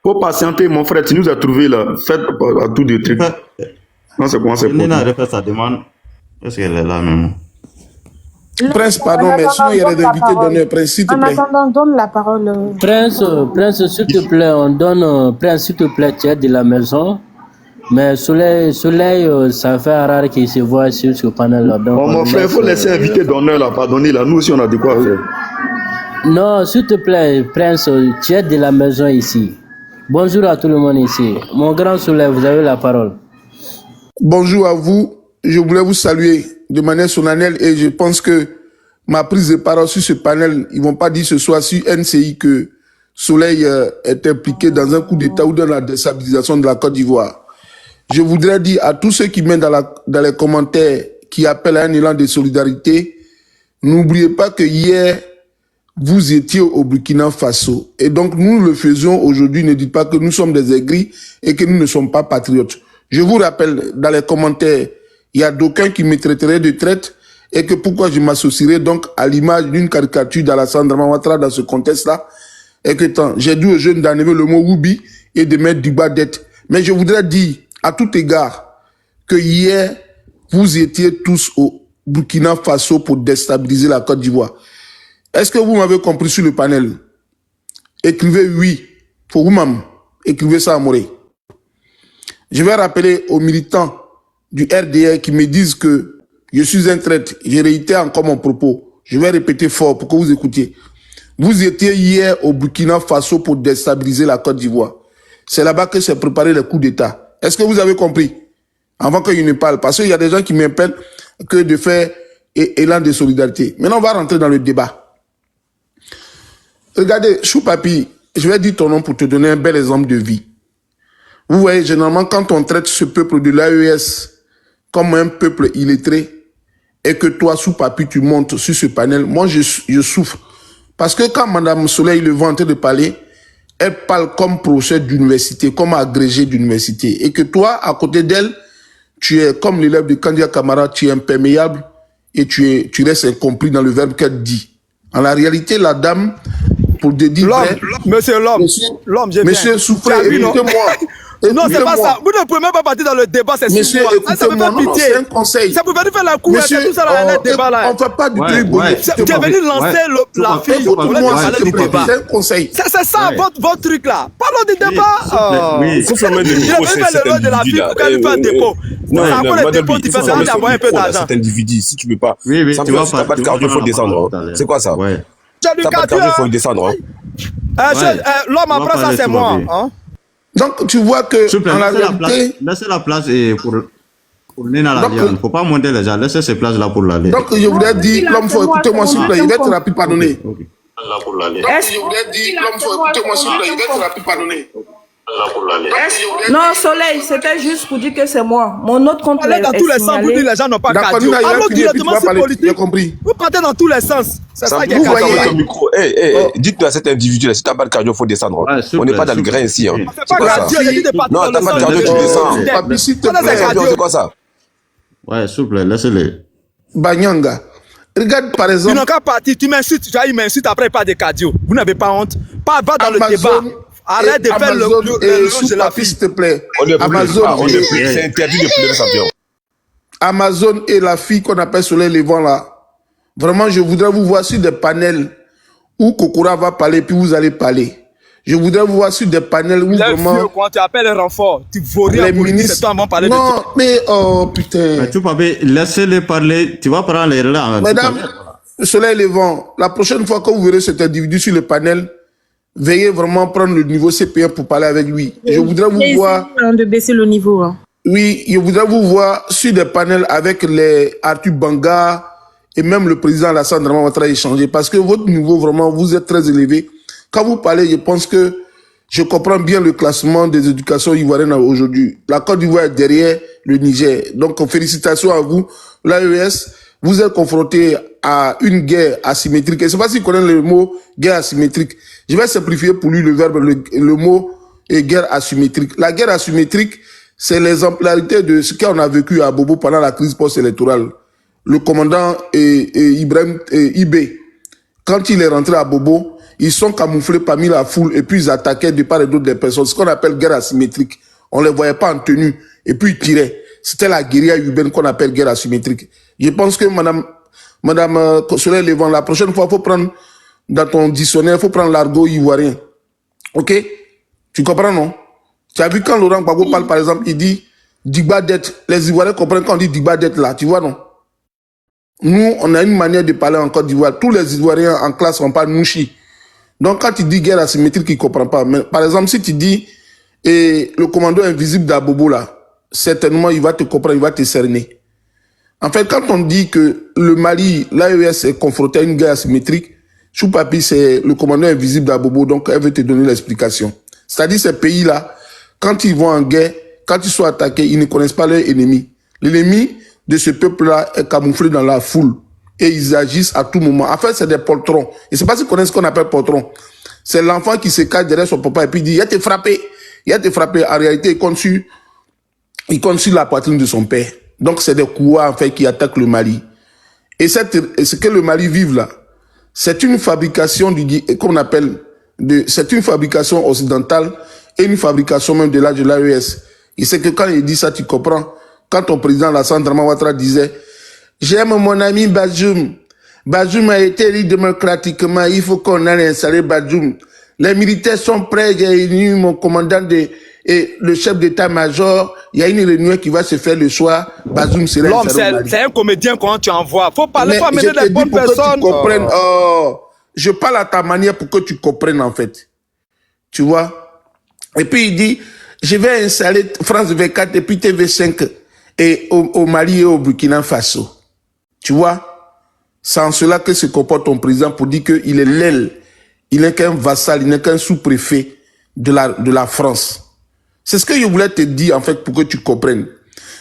Faut patienter, mon frère. Tu nous as trouvé là. Faites à tout des trucs. Non, c'est comment c'est pour Nina répète sa demande. Est-ce qu'elle est là même? Prince, pardon, mais sinon il y a des invités d'honneur. Prince, s'il te plaît. En attendant, donne la parole. Prince, s'il te plaît, on donne. Prince, s'il te plaît, tu es de la maison. Mais Soleil, ça fait rare qu'il se voit sur ce panel-là. Mon frère, il faut laisser inviter d'honneur là, pardonnez là. Nous aussi, on a de quoi faire. Non, s'il te plaît, Prince, tu es de la maison ici. Bonjour à tout le monde ici. Mon grand Soleil, vous avez la parole. Bonjour à vous. Je voulais vous saluer de manière solennelle et je pense que ma prise de parole sur ce panel, ils vont pas dire ce soir sur NCI que Soleil est impliqué dans un coup d'État ou dans la déstabilisation de la Côte d'Ivoire. Je voudrais dire à tous ceux qui mènent dans les commentaires, qui appellent à un élan de solidarité, n'oubliez pas que hier, vous étiez au Burkina Faso. Et donc, nous le faisons aujourd'hui. Ne dites pas que nous sommes des aigris et que nous ne sommes pas patriotes. Je vous rappelle, dans les commentaires, il y a d'aucuns qui me traiteraient de traite et que pourquoi je m'associerais donc à l'image d'une caricature d'Alassane Ouattara dans ce contexte-là. Et que j'ai dit aux jeunes d'enlever le mot Woubi et de mettre du bas d'être. Mais je voudrais dire, à tout égard, que hier, vous étiez tous au Burkina Faso pour déstabiliser la Côte d'Ivoire. Est-ce que vous m'avez compris sur le panel? Écrivez oui pour vous-même. Écrivez ça à Moré. Je vais rappeler aux militants du RDR qui me disent que je suis un traître. Je réitère encore mon propos. Je vais répéter fort pour que vous écoutiez. Vous étiez hier au Burkina Faso pour déstabiliser la Côte d'Ivoire. C'est là-bas que s'est préparé le coup d'État. Est-ce que vous avez compris? Avant que je ne parle. Parce qu'il y a des gens qui m'appellent que de faire élan de solidarité. Maintenant, on va rentrer dans le débat. Regardez, Choupapi, je vais dire ton nom pour te donner un bel exemple de vie. Vous voyez, généralement, quand on traite ce peuple de l'AES comme un peuple illettré, et que toi, Choupapi, tu montes sur ce panel, moi, je souffre. Parce que quand Madame Soleil le en train de parler, elle parle comme professeur d'université, comme agrégé d'université. Et que toi, à côté d'elle, tu es comme l'élève de Kandia Kamara, tu es imperméable et tu restes incompris dans le verbe qu'elle dit. En la réalité, la dame, pour te dire... Monsieur l'homme, monsieur, souffrez, écoutez-moi. Non, c'est pas ça. Vous ne pouvez même pas partir dans le débat, c'est monsieur, écoutez-moi, c'est un conseil. Ça peut venir faire la cour, monsieur, tout ça dans le débat là. On ne fait pas du truc. Tu es venu lancer la fille, vous voulez parler du débat. C'est un conseil. C'est ça, votre truc là. Parlons du débat. Oui, il faut fermer le micro, c'est cet individu là. Il faut qu'elle lui fasse un dépôt. Non, il faut fermer un peu d'argent. Cet individu, si tu ne veux pas. Sans que tu n'as pas de cardio, il faut descendre. C'est quoi ça? Tu as du cardio, il faut descendre. L'homme après ça, c'est moi. Donc, tu vois que en la réalité... Laissez la place pour Nina la Il ne faut pas monter les gens. Laissez ces places-là pour l'aller. Donc, je voudrais dire, l'homme, faut écouter-moi s'il vous plaît. Il va être rapide, pardonnez. Donc, je voudrais dire, l'homme, faut écouter-moi s'il vous plaît. Il va être rapide, pardonnez. Non, Soleil, c'était juste pour dire que c'est moi. Mon autre compte est dans tous les sens, vous dites les gens n'ont pas cardio. Allons directement sur politique. Vous partez dans tous les sens. C'est ça qui est cardio. Dites-le à cet individu-là, si tu n'as pas de cardio, il faut descendre. On n'est pas dans le grain ici. Non, tu n'as pas de cardio, tu descends. C'est quoi ça? Ouais, s'il vous plaît, laissez-les. Banyanga, Regarde par exemple... Ils n'ont qu'à partir, tu m'insultes, il m'insulte après il parle de cardio. Vous n'avez pas honte? Va dans le débat. Arrête de faire le la s'il te plaît. Amazon, c'est interdit de pleurer champion. Amazon et la fille qu'on appelle Soleil Levant là. Vraiment, je voudrais vous voir sur des panels où Kokora va parler, puis vous allez parler. Je voudrais vous voir sur des panels où vraiment... Vieux, quand tu appelles un renfort, tu vaux rien les pour ministres... c'est toi avant de parler non, de toi. mais oh putain... Mais tu peux laisser-les parler, tu vas prendre les là. Madame, Soleil Levant, la prochaine fois que vous verrez cet individu sur le panel, veuillez vraiment prendre le niveau CP1 pour parler avec lui. Je voudrais vous voir... de baisser le niveau. Hein. Oui, je voudrais vous voir sur des panels avec les Arthur Banga et même le président Alassane Dramane Ouattara échanger parce que votre niveau, vraiment, vous êtes très élevé. Quand vous parlez, je pense que je comprends bien le classement des éducations ivoiriennes aujourd'hui. La Côte d'Ivoire est derrière le Niger. Donc, félicitations à vous. L'AES, vous êtes confronté à une guerre asymétrique. Je ne sais pas s'il connaît le mot guerre asymétrique. Je vais simplifier pour lui le verbe, le mot est guerre asymétrique. La guerre asymétrique, c'est l'exemplarité de ce qu'on a vécu à Bobo pendant la crise post-électorale. Le commandant Ibrahim Ibé, quand il est rentré à Bobo, ils sont camouflés parmi la foule et puis ils attaquaient de part et d'autre des personnes. Ce qu'on appelle guerre asymétrique. On les voyait pas en tenue et puis ils tiraient. C'était la guérilla urbaine qu'on appelle guerre asymétrique. Je pense que Madame Soleil Levant, la prochaine fois, il faut prendre dans ton dictionnaire, il faut prendre l'argot ivoirien. Ok? Tu comprends, non? Tu as vu quand Laurent Gbagbo parle, par exemple, il dit Digba dette. Les Ivoiriens comprennent quand on dit Digba dette là, tu vois, non? Nous, on a une manière de parler en Côte d'Ivoire. Tous les Ivoiriens en classe, on parle mouchi. Donc, quand tu dis guerre asymétrique, il ne comprend pas. Mais, par exemple, si tu dis le commando invisible d'Abobo là, certainement, il va te comprendre, il va te cerner. En fait, quand on dit que le Mali, l'AES est confronté à une guerre asymétrique, Choupapi, c'est le commandant invisible d'Abobo, donc elle veut te donner l'explication. C'est-à-dire ces pays-là, quand ils vont en guerre, quand ils sont attaqués, ils ne connaissent pas leur ennemi. L'ennemi de ce peuple-là est camouflé dans la foule et ils agissent à tout moment. En fait, c'est des poltrons. Et c'est pas si vous connaissez ce qu'on appelle poltron. C'est l'enfant qui se cache derrière son papa et puis il dit, il a été frappé. Il a été frappé. En réalité, il compte sur la poitrine de son père. Donc, c'est des coups en fait qui attaquent le Mali. Et ce que le Mali vive là, c'est une fabrication qu'on appelle c'est une fabrication occidentale et une fabrication même de l'AES. Et c'est que quand il dit ça, tu comprends. Quand ton président Alassane Dramane Ouattara disait « J'aime mon ami Bazoum. Bazoum a été élu démocratiquement. Il faut qu'on aille installer Bazoum. Les militaires sont prêts. J'ai réuni mon commandant et le chef d'état-major. Il y a une réunion qui va se faire le soir. Bazoum sera installé au Mali. » C'est un comédien quand tu envoies. Faut parler, faut amener des bonnes personnes. Je parle à ta manière pour que tu comprennes en fait. Tu vois? Et puis il dit « Je vais installer France 24 et puis TV5 et au Mali et au Burkina Faso. » Tu vois? C'est en cela que se comporte ton président pour dire qu'il est l'aile. Il n'est qu'un vassal, il n'est qu'un sous-préfet de la France. C'est ce que je voulais te dire en fait pour que tu comprennes.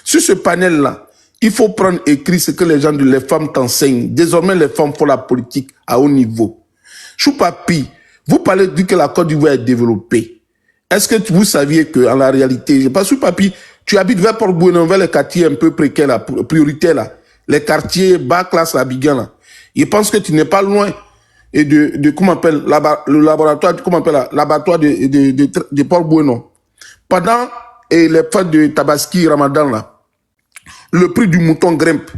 Sur ce panel-là, il faut prendre écrit ce que les gens de les femmes t'enseignent. Désormais, les femmes font la politique à haut niveau. Choupapi, vous parlez de que la Côte d'Ivoire est développée. Est-ce que vous saviez que, en la réalité, parce que Choupapi, tu habites vers Port-Bouénon, vers les quartiers un peu précaires, là, prioritaires, là, les quartiers bas classe à Abidjan, là. Je pense que tu n'es pas loin et de comment on appelle, le laboratoire, comment on appelle, l'abattoir de Port-Bouénon. Pendant les fêtes de Tabaski, Ramadan, là, le prix du mouton grimpe.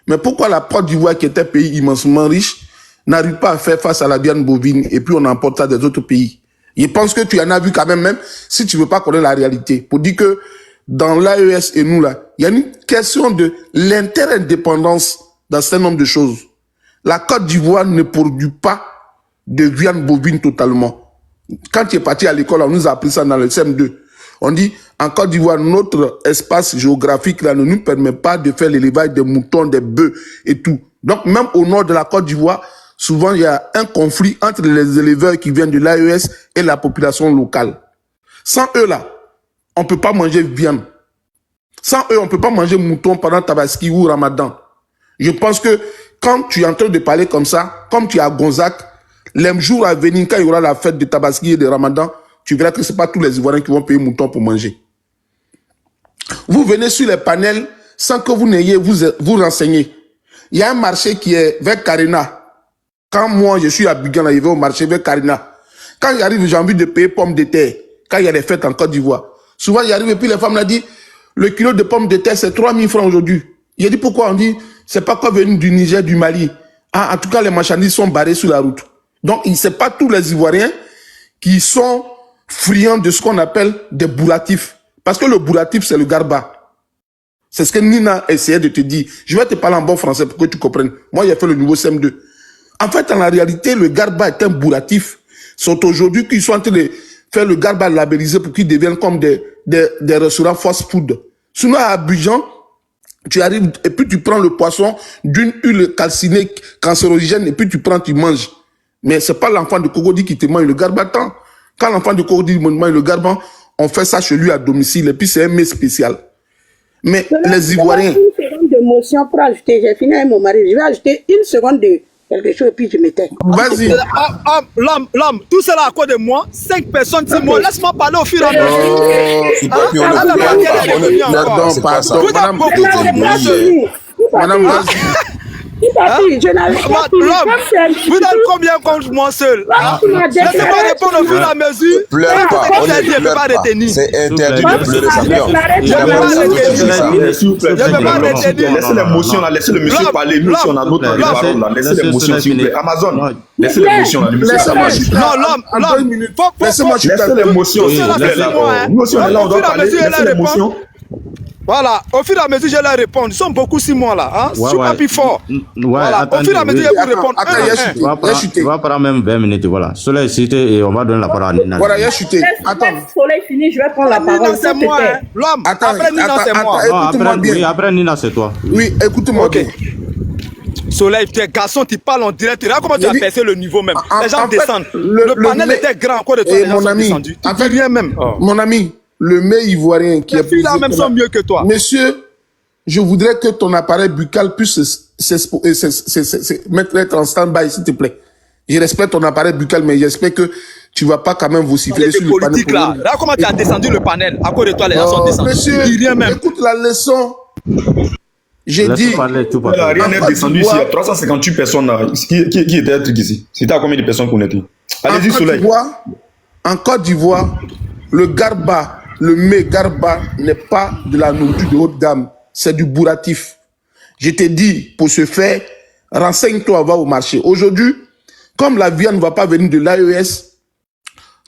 Mais pourquoi la Côte d'Ivoire, qui est un pays immensement riche, n'arrive pas à faire face à la viande bovine et puis on emporte ça des autres pays? Je pense que tu en as vu quand même si tu veux pas connaître la réalité. Pour dire que dans l'AES et nous là, il y a une question de l'interdépendance dans un certain nombre de choses. La Côte d'Ivoire ne produit pas de viande bovine totalement. Quand tu es parti à l'école, on nous a appris ça dans le CM2. On dit, en Côte d'Ivoire, notre espace géographique là ne nous permet pas de faire l'élevage des moutons, des bœufs et tout. Donc même au nord de la Côte d'Ivoire, souvent il y a un conflit entre les éleveurs qui viennent de l'AES et la population locale. Sans eux là, on ne peut pas manger viande. Sans eux, on ne peut pas manger mouton pendant Tabaski ou Ramadan. Je pense que quand tu es en train de parler comme ça, comme tu es à Gonzac, les jours à venir, quand il y aura la fête de Tabaski et de Ramadan, tu verras que ce n'est pas tous les Ivoiriens qui vont payer mouton pour manger. Vous venez sur les panels sans que vous n'ayez vous renseigner. Il y a un marché qui est vers Carina. Quand moi, je suis à Bugan, je vais au marché vers Carina. Quand j'arrive, j'ai envie de payer pommes de terre. Quand il y a des fêtes en Côte d'Ivoire. Souvent, j'arrive et puis les femmes m'ont dit, le kilo de pommes de terre, c'est 3000 francs aujourd'hui. J'ai dit, pourquoi? On dit, c'est pas quoi venu du Niger, du Mali. Ah, en tout cas, les marchandises sont barrées sur la route. Donc, c'est pas tous les Ivoiriens qui sont friands de ce qu'on appelle des bourratifs. Parce que le bourratif, c'est le garba. C'est ce que Nina essayait de te dire. Je vais te parler en bon français pour que tu comprennes. Moi, j'ai fait le niveau CM2. En fait, en la réalité, le garba est un bourratif. C'est aujourd'hui qu'ils sont en train de faire le garba labellisé pour qu'ils deviennent comme des restaurants fast-food. Sinon, à Abidjan, tu arrives et puis tu prends le poisson d'une huile calcinée, cancérogène, et puis tu prends, tu manges. Mais c'est pas l'enfant de Cocody qui te mange le garba tant. Quand l'enfant de Cocody mange le garba, on fait ça chez lui à domicile, et puis c'est un mets spécial. Mais les Ivoiriens... Une seconde de motion pour ajouter, j'ai fini avec mon mari, je vais ajouter une seconde de quelque chose et puis je m'éteins. Vas-y. L'homme, tout cela à cause de moi, 5 personnes, 6 mois, laisse-moi parler au fur et à mesure. Madame, vous êtes combien contre moi seul? Laissez-moi répondre au fur et à mesure. Pleure pas, on ne pleure pas. C'est interdit de pleurer sa mère. Laissez l'émotion là, laissez le monsieur parler. Nous aussi on a notre parole là. Laissez l'émotion s'il vous plaît. Amazon, laissez l'émotion là. Non, l'homme, laissez-moi l'émotion. Nous aussi on est là, on doit parler. Laissez l'émotion. Voilà, au fur et à mesure, je vais répondre. Ils sont beaucoup 6 mois là. Hein? Ouais, super plus fort. Voilà, au fur et à mesure, je vais vous répondre. Tu vas prendre même 20 minutes. Voilà. Soleil cité et on va donner la parole à Nina. Voilà, il y a chuté. Attends. Soleil fini, je vais prendre la parole. C'est moi. L'homme, après Nina, c'est moi. Écoute-moi bien. Oui, après Nina, c'est toi. Oui, écoute-moi bien. Soleil, tu es garçon, tu parles en direct. Regarde comment tu as percé le niveau même. Les gens descendent. Le panel était grand. Quoi de toi, les gens sont descendus. Tu dis rien même. Mon ami, le mets ivoirien qui est plus là même sont mieux que toi. Monsieur, je voudrais que ton appareil buccal puisse être en stand-by, s'il te plaît. Je respecte ton appareil buccal, mais j'espère que tu vas pas quand même vociférer sur le panel. Là. Regarde comment tu as descendu le panel. À cause de toi, les gens sont descendus. Monsieur, rien même. Écoute la leçon. J'ai dit... Rien n'est descendu ici. Il y a 358 personnes là. Qui était un truc ici? C'était à combien de personnes qu'on était? Allez-y, Soleil. En Côte d'Ivoire, le garba, le mets garba n'est pas de la nourriture de haute gamme. C'est du bourratif. Je t'ai dit, pour ce faire, renseigne-toi, va au marché. Aujourd'hui, comme la viande ne va pas venir de l'AES,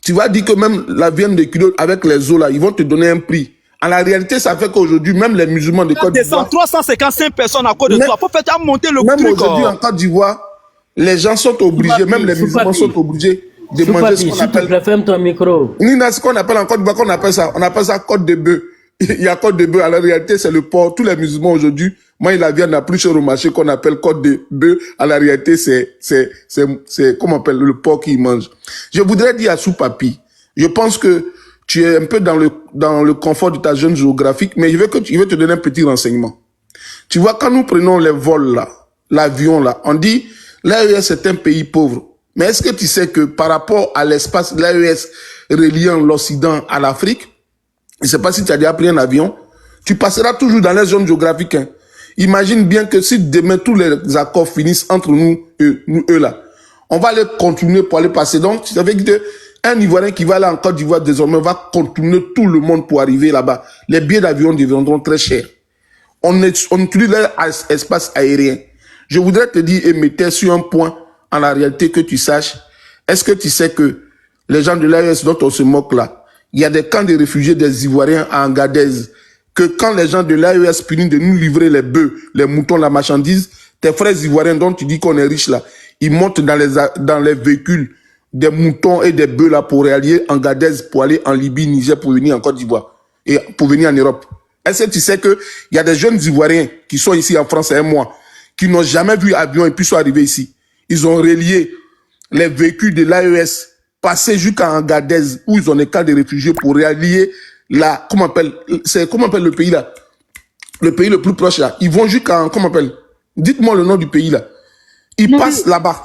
tu vas dire que même la viande de kilo avec les os là, ils vont te donner un prix. En la réalité, ça fait qu'aujourd'hui, même les musulmans de Côte d'Ivoire... 355 personnes à cause de toi. Pour faire monter le prix. Même aujourd'hui, en Côte d'Ivoire, les gens sont obligés, même les musulmans sont obligés de manger ce qu'on appelle... Ferme ton micro. Nina, ce qu'on appelle en Côte d'Ivoire, on appelle ça côte de bœuf. Il y a côte de bœuf. En la réalité, c'est le porc. Tous les musulmans aujourd'hui, moi, la viande n'a plus cher au marché qu'on appelle côte de bœuf. En la réalité, c'est comment on appelle le porc qu'ils mangent. Je voudrais dire à Soupapi, je pense que tu es un peu dans le confort de ta zone géographique, mais je vais te donner un petit renseignement. Tu vois, quand nous prenons les vols là, l'avion là, on dit, l'AES est un pays pauvre. Mais est-ce que tu sais que par rapport à l'espace de l'AES reliant l'Occident à l'Afrique, je ne sais pas si tu as déjà pris un avion, tu passeras toujours dans les zones géographiques. Hein. Imagine bien que si demain tous les accords finissent entre nous, eux là, on va les continuer pour aller passer. Donc, ça veut dire qu'un Ivoirien qui va aller en Côte d'Ivoire désormais va contourner tout le monde pour arriver là-bas. Les billets d'avion deviendront très chers. On utilise l'espace aérien. Je voudrais te dire et mettre sur un point en la réalité que tu saches. Est-ce que tu sais que les gens de l'AES dont on se moque là, il y a des camps de réfugiés des Ivoiriens à Agadez, que quand les gens de l'AES finissent de nous livrer les bœufs, les moutons, la marchandise, tes frères Ivoiriens dont tu dis qu'on est riche là, ils montent dans les véhicules des moutons et des bœufs là pour aller en Agadez, pour aller en Libye, Niger, pour venir en Côte d'Ivoire et pour venir en Europe. Est-ce que tu sais que il y a des jeunes Ivoiriens qui sont ici en France à un mois, qui n'ont jamais vu avion et puis sont arrivés ici. Ils ont relié les véhicules de l'AES, passé jusqu'à Agadez, où ils ont des cas de réfugiés pour réallier comment on appelle le pays là? Le pays le plus proche là. Ils vont jusqu'à, comment on appelle? Dites-moi le nom du pays là. Ils passent là-bas.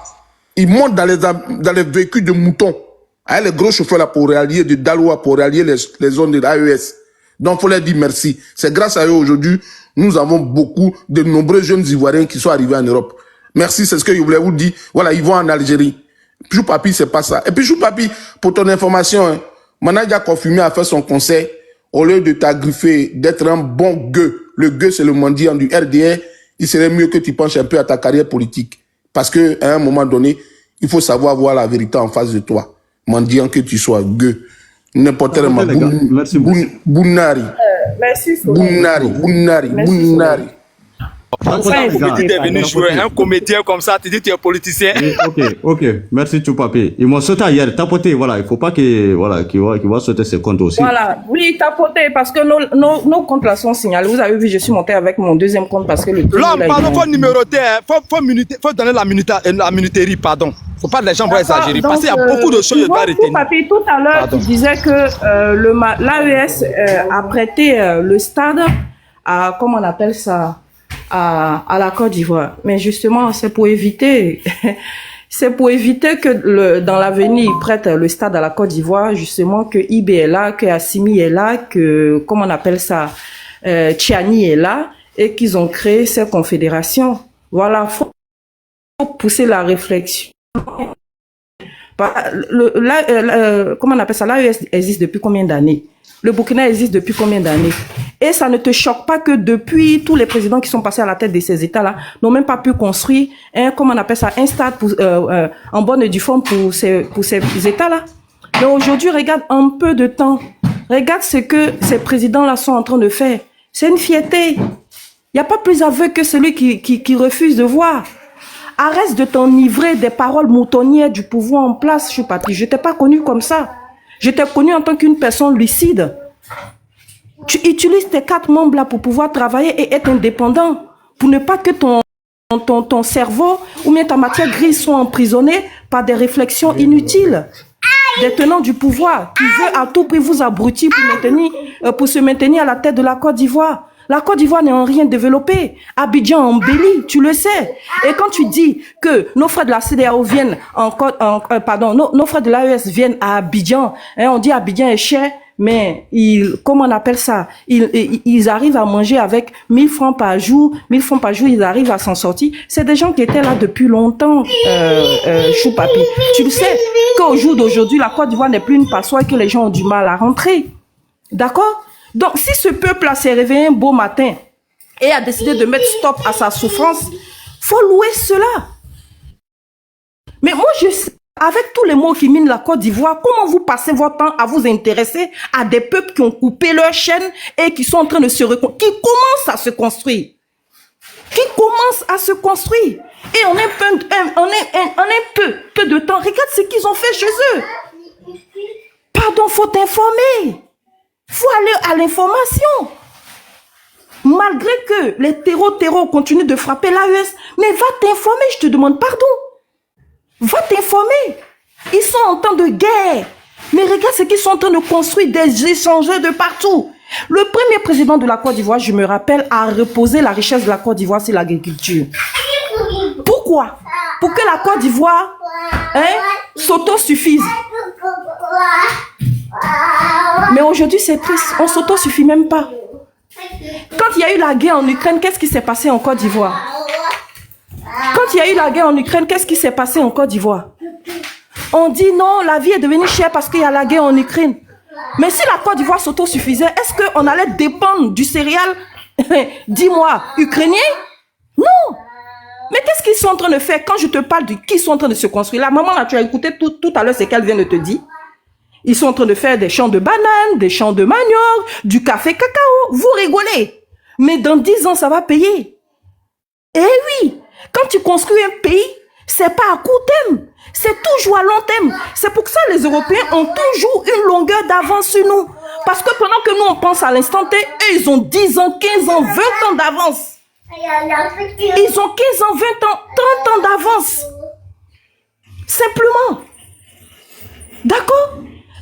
Ils montent dans les véhicules de moutons. Avec les gros chauffeurs là pour réallier de Daloa, pour réallier les zones de l'AES. Donc, il faut leur dire merci. C'est grâce à eux aujourd'hui, nous avons de nombreux jeunes Ivoiriens qui sont arrivés en Europe. Merci, c'est ce que je voulais vous dire. Voilà, ils vont en Algérie. Chou Papi, c'est pas ça. Et puis Chou Papi, pour ton information, hein, Manadia Confirmé a fait son conseil. Au lieu de t'agriffer, d'être un bon gueux, le gueux c'est le mendiant du RDR, il serait mieux que tu penches un peu à ta carrière politique. Parce que à un moment donné, il faut savoir voir la vérité en face de toi. Mendiant que tu sois, gueux. N'importe quel Merci beaucoup. Bounari. Merci. Bounari. Tu es venu jouer un comédien comme ça, tu dis que tu es politicien. Ok, merci Chou Papi. Ils m'ont sauté hier, tapoté, voilà, il ne faut pas qu'il va sauter ses comptes aussi. Voilà, oui, tapoté, parce que nos comptes là sont signalés. Vous avez vu, je suis monté avec mon deuxième compte parce que le l'homme, pardon, faut numéroter, faut donner la minuterie, pardon. Faut pas que les gens vont exagérer, parce qu'il y a beaucoup de choses à retenir. Papi, tout à l'heure, tu disais que l'AES a prêté le stade à, comment on appelle ça, à la Côte d'Ivoire. Mais justement, c'est pour éviter que dans l'avenir, ils prêtent le stade à la Côte d'Ivoire, justement, que IB est là, que Assimi est là, que, comment on appelle ça, Tchiani est là, et qu'ils ont créé ces confédérations. Voilà, faut pousser la réflexion. Comment on appelle ça? L'AES existe depuis combien d'années? Le Burkina existe depuis combien d'années? Et ça ne te choque pas que depuis, tous les présidents qui sont passés à la tête de ces États-là n'ont même pas pu construire comment on appelle ça, un stade en bonne et due forme pour ces États-là. Mais aujourd'hui, regarde un peu de temps. Regarde ce que ces présidents-là sont en train de faire. C'est une fierté. Il n'y a pas plus aveugle que celui qui refuse de voir. Arrête de t'enivrer des paroles moutonnières du pouvoir en place, Chou Papi. Je t'ai pas connu comme ça. Je t'ai connu en tant qu'une personne lucide. Tu utilises tes 4 membres là pour pouvoir travailler et être indépendant. Pour ne pas que ton cerveau ou bien ta matière grise soit emprisonnée par des réflexions inutiles. Des tenants du pouvoir qui veulent à tout prix vous abrutir pour se maintenir à la tête de la Côte d'Ivoire. La Côte d'Ivoire n'est en rien développée. Abidjan embellit, tu le sais. Et quand tu dis que nos frères de la CEDEAO viennent nos frères de l'AES viennent à Abidjan, on dit Abidjan est cher, mais comment on appelle ça? Ils arrivent à manger avec 1000 francs par jour. 1000 francs par jour, ils arrivent à s'en sortir. C'est des gens qui étaient là depuis longtemps, Chou Papi. Tu le sais qu'au jour d'aujourd'hui, la Côte d'Ivoire n'est plus une passoire et que les gens ont du mal à rentrer. D'accord? Donc, si ce peuple-là s'est réveillé un beau matin et a décidé de mettre stop à sa souffrance, faut louer cela. Mais moi, avec tous les mots qui minent la Côte d'Ivoire, comment vous passez votre temps à vous intéresser à des peuples qui ont coupé leur chaîne et qui sont en train de qui commencent à se construire? Qui commencent à se construire. Et en un peu de temps, regarde ce qu'ils ont fait chez eux. Pardon, faut t'informer. Faut aller à l'information. Malgré que les terreaux continuent de frapper l'AES, mais va t'informer, je te demande pardon. Va t'informer. Ils sont en temps de guerre. Mais regarde ce qu'ils sont en train de construire, des échangeurs de partout. Le premier président de la Côte d'Ivoire, je me rappelle, a reposé la richesse de la Côte d'Ivoire sur l'agriculture. Pourquoi? Pour que la Côte d'Ivoire s'autosuffise. Mais aujourd'hui, c'est triste. On s'autosuffit même pas. Quand il y a eu la guerre en Ukraine, qu'est-ce qui s'est passé en Côte d'Ivoire? Quand il y a eu la guerre en Ukraine, qu'est-ce qui s'est passé en Côte d'Ivoire? On dit non, la vie est devenue chère parce qu'il y a la guerre en Ukraine. Mais si la Côte d'Ivoire s'autosuffisait, est-ce qu'on allait dépendre du céréal, dis-moi, ukrainien? Non. Mais qu'est-ce qu'ils sont en train de faire quand je te parle de qui sont en train de se construire? La maman, là, tu as écouté tout à l'heure ce qu'elle vient de te dire. Ils sont en train de faire des champs de bananes, des champs de manioc, du café cacao. Vous rigolez. Mais dans 10 ans, ça va payer. Eh oui, quand tu construis un pays, c'est pas à court terme. C'est toujours à long terme. C'est pour ça que les Européens ont toujours une longueur d'avance sur nous. Parce que pendant que nous, on pense à l'instant T, eux, ils ont 10 ans, 15 ans, 20 ans d'avance. Ils ont 15 ans, 20 ans, 30 ans d'avance. Simplement. D'accord?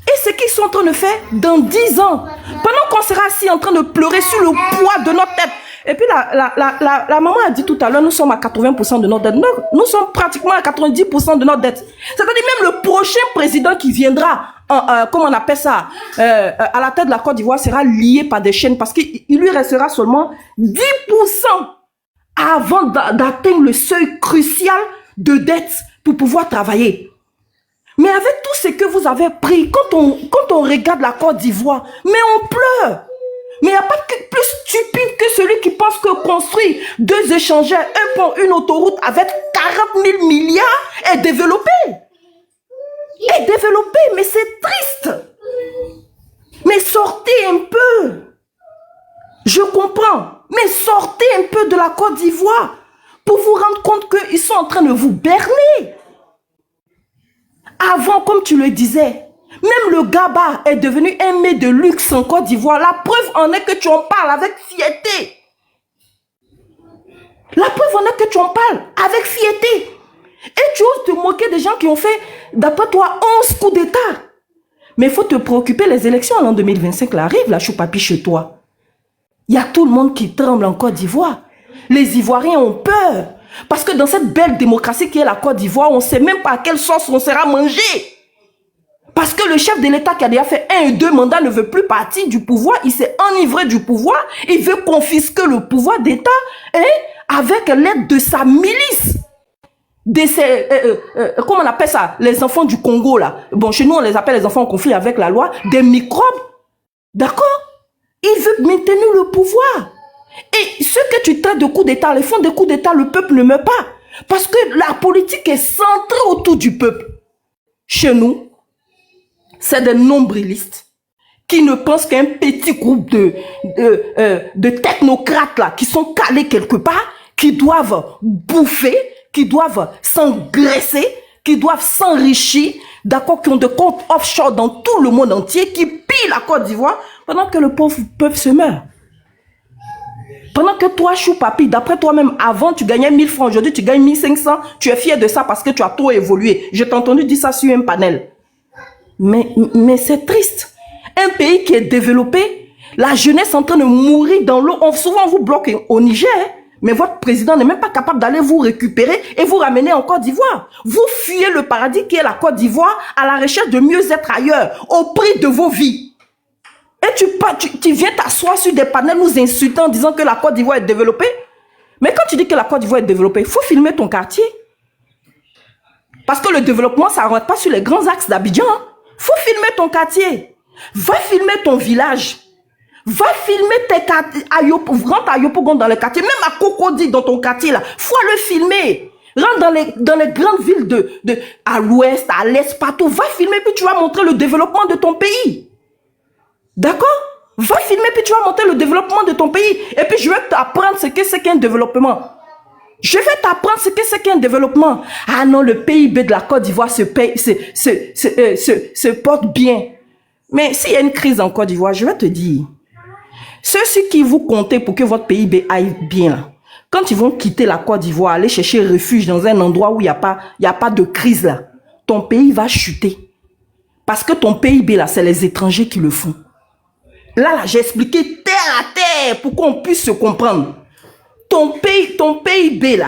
Et ce qu'ils sont en train de faire dans 10 ans, pendant qu'on sera assis en train de pleurer sur le poids de notre tête, Et puis la maman a dit tout à l'heure, nous sommes à 80% de notre dette. Nous sommes pratiquement à 90% de notre dette. C'est-à-dire même le prochain président qui viendra, comment on appelle ça, à la tête de la Côte d'Ivoire sera lié par des chaînes parce qu'il lui restera seulement 10% avant d'atteindre le seuil crucial de dette pour pouvoir travailler. Mais avec tout ce que vous avez pris, quand on regarde la Côte d'Ivoire, mais on pleure. Mais il n'y a pas plus stupide que celui qui pense que construire 2 échangeurs, un pont, une autoroute avec 40 000 milliards est développé. Est développé, mais c'est triste. Mais sortez un peu. Je comprends. Mais sortez un peu de la Côte d'Ivoire pour vous rendre compte qu'ils sont en train de vous berner. Avant, comme tu le disais, même le GABA est devenu un mets de luxe en Côte d'Ivoire. La preuve en est que tu en parles avec fierté. La preuve en est que tu en parles avec fierté. Et tu oses te moquer des gens qui ont fait, d'après toi, 11 coups d'État. Mais il faut te préoccuper, les élections en 2025 là, arrivent, la choupapi chez toi. Il y a tout le monde qui tremble en Côte d'Ivoire. Les Ivoiriens ont peur. Parce que dans cette belle démocratie qui est la Côte d'Ivoire, on ne sait même pas à quelle sauce on sera mangé. Parce que le chef de l'État qui a déjà fait 1 et 2 mandats ne veut plus partir du pouvoir. Il s'est enivré du pouvoir. Il veut confisquer le pouvoir d'État avec l'aide de sa milice. De ces, comment on appelle ça? Les enfants du Congo là. Bon, chez nous on les appelle les enfants en conflit avec la loi. Des microbes. D'accord? Il veut maintenir le pouvoir. Et ceux que tu traites de coups d'État, les fonds de coups d'État, le peuple ne meurt pas. Parce que la politique est centrée autour du peuple. Chez nous, c'est des nombrilistes qui ne pensent qu'un petit groupe de technocrates là, qui sont calés quelque part, qui doivent bouffer, qui doivent s'engraisser, qui doivent s'enrichir, d'accord, qui ont des comptes offshore dans tout le monde entier, qui pillent la Côte d'Ivoire, pendant que le pauvre peuple se meurt. Pendant que toi, choupapi, d'après toi-même, avant, tu gagnais 1000 francs, aujourd'hui, tu gagnes 1500, tu es fier de ça parce que tu as trop évolué. Je t'ai entendu dire ça sur un panel. Mais c'est triste. Un pays qui est développé, la jeunesse est en train de mourir dans l'eau. Souvent, on vous bloque au Niger, mais votre président n'est même pas capable d'aller vous récupérer et vous ramener en Côte d'Ivoire. Vous fuyez le paradis qui est la Côte d'Ivoire à la recherche de mieux-être ailleurs, au prix de vos vies. Et tu viens t'asseoir sur des panels nous insultant en disant que la Côte d'Ivoire est développée. Mais quand tu dis que la Côte d'Ivoire est développée, il faut filmer ton quartier. Parce que le développement, ça ne rentre pas sur les grands axes d'Abidjan. Il faut filmer ton quartier. Va filmer ton village. Va filmer tes quartiers. Rentre à Yopougon dans les quartiers. Même à Cocody dans ton quartier. Il faut le filmer. Rentre dans les grandes villes à l'ouest, à l'est, partout. Va filmer puis tu vas montrer le développement de ton pays. D'accord? Va filmer puis tu vas montrer le développement de ton pays. Et puis je vais t'apprendre ce que c'est qu'un développement. Je vais t'apprendre ce que c'est qu'un développement. Ah non, le PIB de la Côte d'Ivoire se porte bien. Mais s'il y a une crise en Côte d'Ivoire, je vais te dire, ceux-ci qui vous comptez pour que votre PIB aille bien, là, quand ils vont quitter la Côte d'Ivoire, aller chercher refuge dans un endroit où il n'y a pas de crise, là, ton pays va chuter. Parce que ton PIB, là, c'est les étrangers qui le font. Là, j'ai expliqué terre à terre pour qu'on puisse se comprendre. Ton PIB là,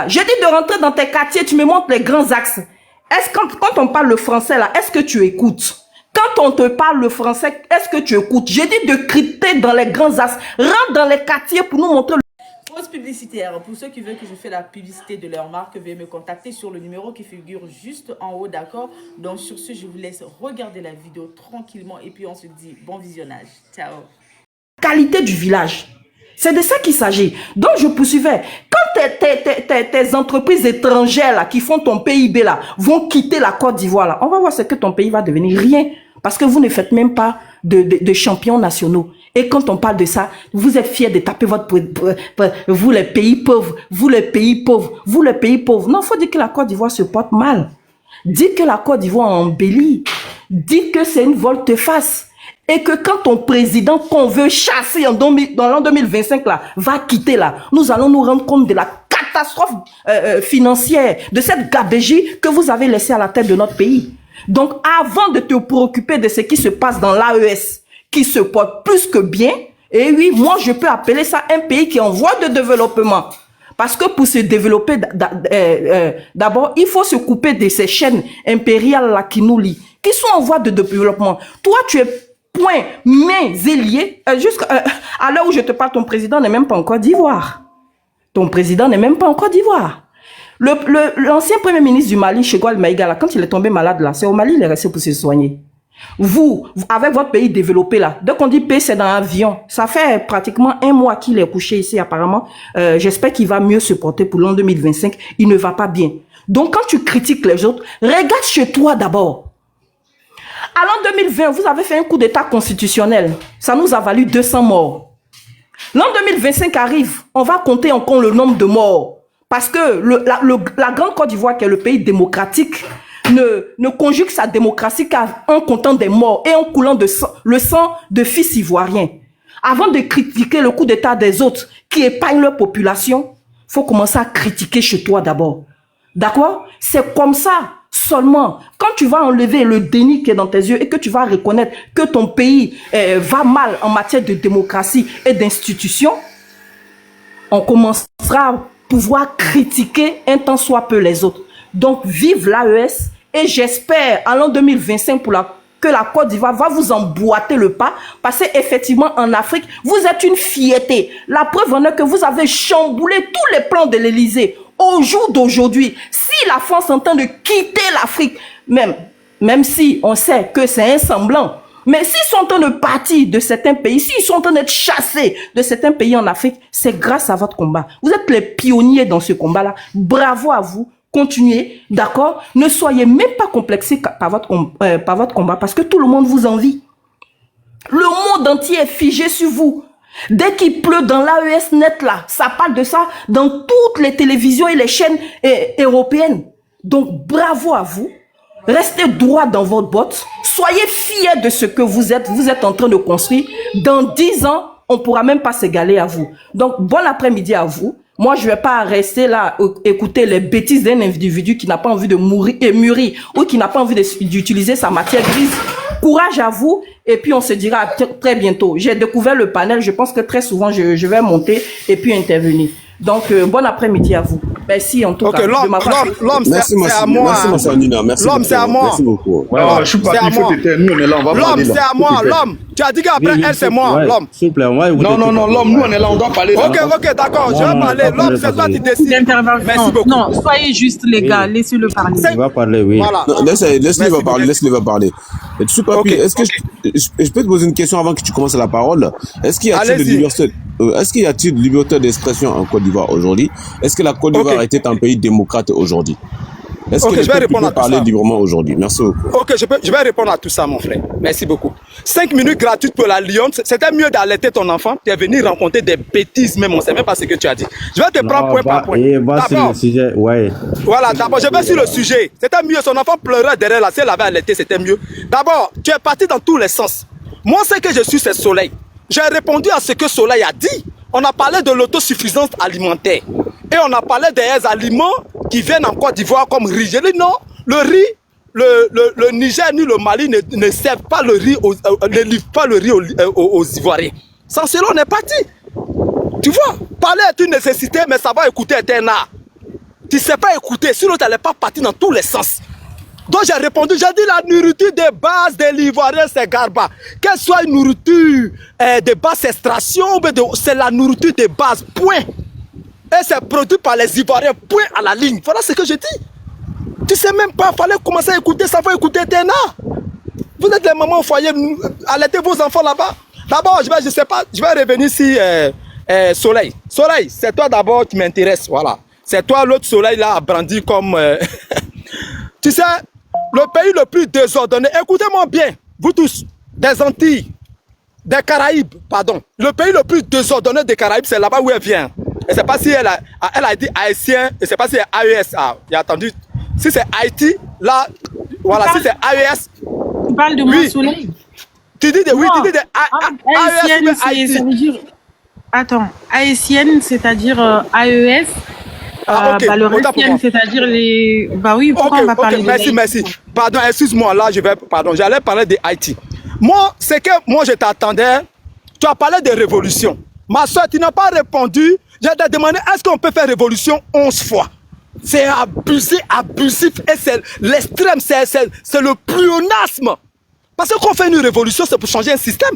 j'ai dit de rentrer dans tes quartiers, tu me montres les grands axes. Est-ce que quand on parle le français là, est-ce que tu écoutes? Quand on te parle le français, est-ce que tu écoutes? J'ai dit de crypter dans les grands axes. Rentre dans les quartiers pour nous montrer le... Pause publicitaire. Pour ceux qui veulent que je fasse la publicité de leur marque, veuillez me contacter sur le numéro qui figure juste en haut, d'accord? Donc sur ce, je vous laisse regarder la vidéo tranquillement et puis on se dit bon visionnage. Ciao. Qualité du village. C'est de ça qu'il s'agit. Donc je poursuivais. Quand tes entreprises étrangères là, qui font ton PIB là, vont quitter la Côte d'Ivoire là, on va voir ce que ton pays va devenir. Rien. Parce que vous ne faites même pas de champions nationaux. Et quand on parle de ça, vous êtes fiers de taper vous les pays pauvres, vous les pays pauvres, vous les pays pauvres. Non, il faut dire que la Côte d'Ivoire se porte mal. Dites que la Côte d'Ivoire embellit. Dites que c'est une volte-face. Et que quand ton président qu'on veut chasser dans l'an 2025 là, va quitter là, nous allons nous rendre compte de la catastrophe financière, de cette gabegie que vous avez laissée à la tête de notre pays. Donc avant de te préoccuper de ce qui se passe dans l'AES, qui se porte plus que bien, Et oui, moi, je peux appeler ça un pays qui est en voie de développement. Parce que pour se développer, d'abord, il faut se couper de ces chaînes impériales là qui nous lient, qui sont en voie de développement. Toi, tu es point, mains et liés. À l'heure où je te parle, ton président n'est même pas en Côte d'Ivoire. Ton président n'est même pas en Côte d'Ivoire. L'ancien premier ministre du Mali, Chegou Maïga, là, quand il est tombé malade, là, c'est au Mali, il est resté pour se soigner. Vous, avec votre pays développé là, dès qu'on dit pays, c'est dans l'avion. Ça fait pratiquement 1 mois qu'il est couché ici apparemment. J'espère qu'il va mieux se porter pour l'an 2025. Il ne va pas bien. Donc quand tu critiques les autres, regarde chez toi d'abord. À l'an 2020, vous avez fait un coup d'état constitutionnel. Ça nous a valu 200 morts. L'an 2025 arrive, on va compter encore le nombre de morts. Parce que la Grande Côte d'Ivoire, qui est le pays démocratique, ne conjugue sa démocratie qu'en comptant des morts et en coulant le sang de fils ivoiriens. Avant de critiquer le coup d'état des autres qui épargnent leur population, il faut commencer à critiquer chez toi d'abord. D'accord? C'est comme ça seulement. Quand tu vas enlever le déni qui est dans tes yeux et que tu vas reconnaître que ton pays va mal en matière de démocratie et d'institutions, on commencera à pouvoir critiquer un tant soit peu les autres. Donc, vive l'AES et j'espère, en l'an 2025, que la Côte d'Ivoire va vous emboîter le pas parce qu'effectivement, en Afrique, vous êtes une fierté. La preuve en est que vous avez chamboulé tous les plans de l'Élysée. Au jour d'aujourd'hui, si la France est en train de quitter l'Afrique, même si on sait que c'est un semblant, mais s'ils sont en train de partir de certains pays, s'ils sont en train d'être chassés de certains pays en Afrique, c'est grâce à votre combat. Vous êtes les pionniers dans ce combat-là. Bravo à vous. Continuez, d'accord? Ne soyez même pas complexés par votre combat parce que tout le monde vous envie. Le monde entier est figé sur vous. Dès qu'il pleut dans l'AES net là, ça parle de ça dans toutes les télévisions et les chaînes européennes. Donc bravo à vous. Restez droit dans votre botte. Soyez fiers de ce que vous êtes en train de construire. Dans 10 ans, on ne pourra même pas s'égaler à vous. Donc bon après-midi à vous. Moi, je ne vais pas rester là, écouter les bêtises d'un individu qui n'a pas envie de mourir et mûrir ou qui n'a pas envie d'utiliser sa matière grise. Courage à vous et puis on se dira à très bientôt. J'ai découvert le panel, je pense que très souvent je vais monter et puis intervenir. Donc, bon après-midi à vous. Merci en tout cas. L'homme, c'est à moi. Merci, Nina. Merci. L'homme, c'est à moi. Merci beaucoup. L'homme, c'est à moi. L'homme, c'est à moi. L'homme, tu as dit qu'après elle, c'est moi. L'homme. S'il vous plaît, on va écouter. Non, l'homme, nous, on est là, on doit parler. Ok, d'accord. Je vais parler. L'homme, c'est toi qui décides. Merci beaucoup. Non, soyez juste, les gars. Laissez-le parler. Il va parler, oui. Voilà. Laisse-le parler. Et tu sais, Papi, est-ce que je peux te poser une question avant que tu commences la parole? Est-ce qu'il y a-t-il de liberté d'expression en Côte d'Ivoire aujourd'hui? Est-ce que la Côte d'Ivoire était un pays démocrate aujourd'hui? Est-ce que je vais répondre à parler librement aujourd'hui? Merci beaucoup. Ok, je vais répondre à tout ça, mon frère. Merci beaucoup. 5 minutes gratuites pour la Lyon. C'était mieux d'alerter ton enfant. Tu es venu rencontrer des bêtises, même on ne sait même pas ce que tu as dit. Je vais te prendre point par point. D'abord, le sujet, ouais. Voilà, d'abord, je vais sur le sujet. C'était mieux. Son enfant pleurait derrière là. Si elle avait alerté, c'était mieux. D'abord, tu es parti dans tous les sens. Moi, ce que je suis, c'est Soleil. J'ai répondu à ce que Soleil a dit. On a parlé de l'autosuffisance alimentaire. Et on a parlé des aliments qui viennent en Côte d'Ivoire comme riz. J'ai dit non, le riz, le Niger ni le Mali ne servent pas le riz, ne livrent pas le riz aux Ivoiriens. Sans cela, on est parti. Tu vois, parler est une nécessité, mais savoir écouter est un art. Tu ne sais pas écouter, sinon tu n'allais pas partir dans tous les sens. Donc j'ai répondu, j'ai dit la nourriture de base de l'Ivoirien, c'est Garba. Qu'elle soit une nourriture de basse extraction, c'est la nourriture de base, point. Et c'est produit par les Ivoiriens, point à la ligne. Voilà ce que je dis. Tu sais même pas, il fallait commencer à écouter, ça va écouter Téna. Vous êtes les mamans au foyer, allaitez vos enfants là-bas. D'abord, je sais pas, je vais revenir ici, Soleil. Soleil, c'est toi d'abord qui m'intéresse, voilà. C'est toi, l'autre Soleil là, a brandi comme... Tu sais, le pays le plus désordonné, écoutez-moi bien, vous tous, des Antilles, des Caraïbes, pardon. Le pays le plus désordonné des Caraïbes, c'est là-bas où elle vient. Et c'est pas si elle a dit haïtien, et c'est pas si c'est AES. Il a attendu. Si c'est Haïti, là, voilà, si c'est AES. Tu parles de moi, Soleil? Tu dis de, oui, tu dis de AES, Haïti. Ça veut dire, attends, haïtienne, c'est-à-dire AES. Okay. Le reste, c'est-à-dire les... Bah oui, pourquoi on va parler de merci. Pardon, excuse-moi, là, j'allais parler de Haïti. Moi, c'est que moi, je t'attendais, tu as parlé de révolution. Ma soeur, tu n'as pas répondu. J'ai demandé, est-ce qu'on peut faire révolution 11 fois? C'est abusé, abusif, et c'est l'extrême, c'est le pléonasme. Parce que quand on fait une révolution, c'est pour changer un système.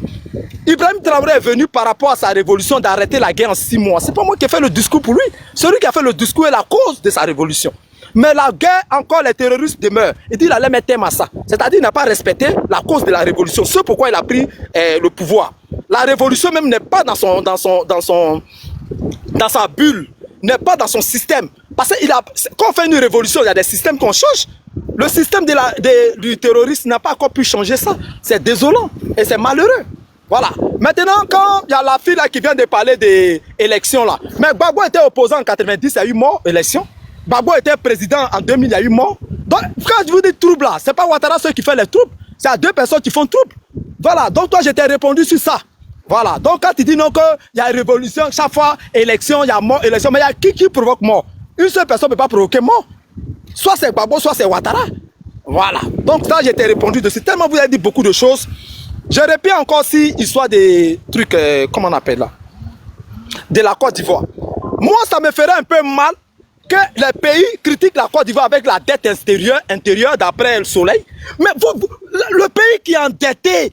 Ibrahim Traoré est venu par rapport à sa révolution d'arrêter la guerre en 6 mois. C'est pas moi qui ai fait le discours pour lui. Celui qui a fait le discours est la cause de sa révolution. Mais la guerre, encore les terroristes demeurent. Il dit qu'il allait mettre thème à ça. C'est-à-dire qu'il n'a pas respecté la cause de la révolution. C'est pourquoi il a pris le pouvoir. La révolution même n'est pas dans sa bulle, n'est pas dans son système. Parce que quand on fait une révolution, il y a des systèmes qu'on change. Le système du terrorisme n'a pas encore pu changer ça. C'est désolant et c'est malheureux. Voilà. Maintenant, quand il y a la fille là qui vient de parler des élections là, mais Gbagbo était opposant en 90, il y a eu mort, élection. Gbagbo était président en 2000, il y a eu mort. Donc, quand je vous dis trouble là, c'est pas Ouattara ceux qui fait les troubles, c'est à 2 personnes qui font trouble. Voilà. Donc toi, je t'ai répondu sur ça. Voilà. Donc quand tu dis non qu'il y a révolution, chaque fois, élection, il y a mort, élection, mais il y a qui provoque mort? Une seule personne ne peut pas provoquer mort. Soit c'est Gbagbo, soit c'est Ouattara. Voilà. Donc ça, je t'ai répondu dessus. Tellement vous avez dit beaucoup de choses. Je répète encore si histoire des trucs, comment on appelle là, de la Côte d'Ivoire. Moi, ça me ferait un peu mal que les pays critiquent la Côte d'Ivoire avec la dette intérieure d'après le soleil. Mais le pays qui est endetté,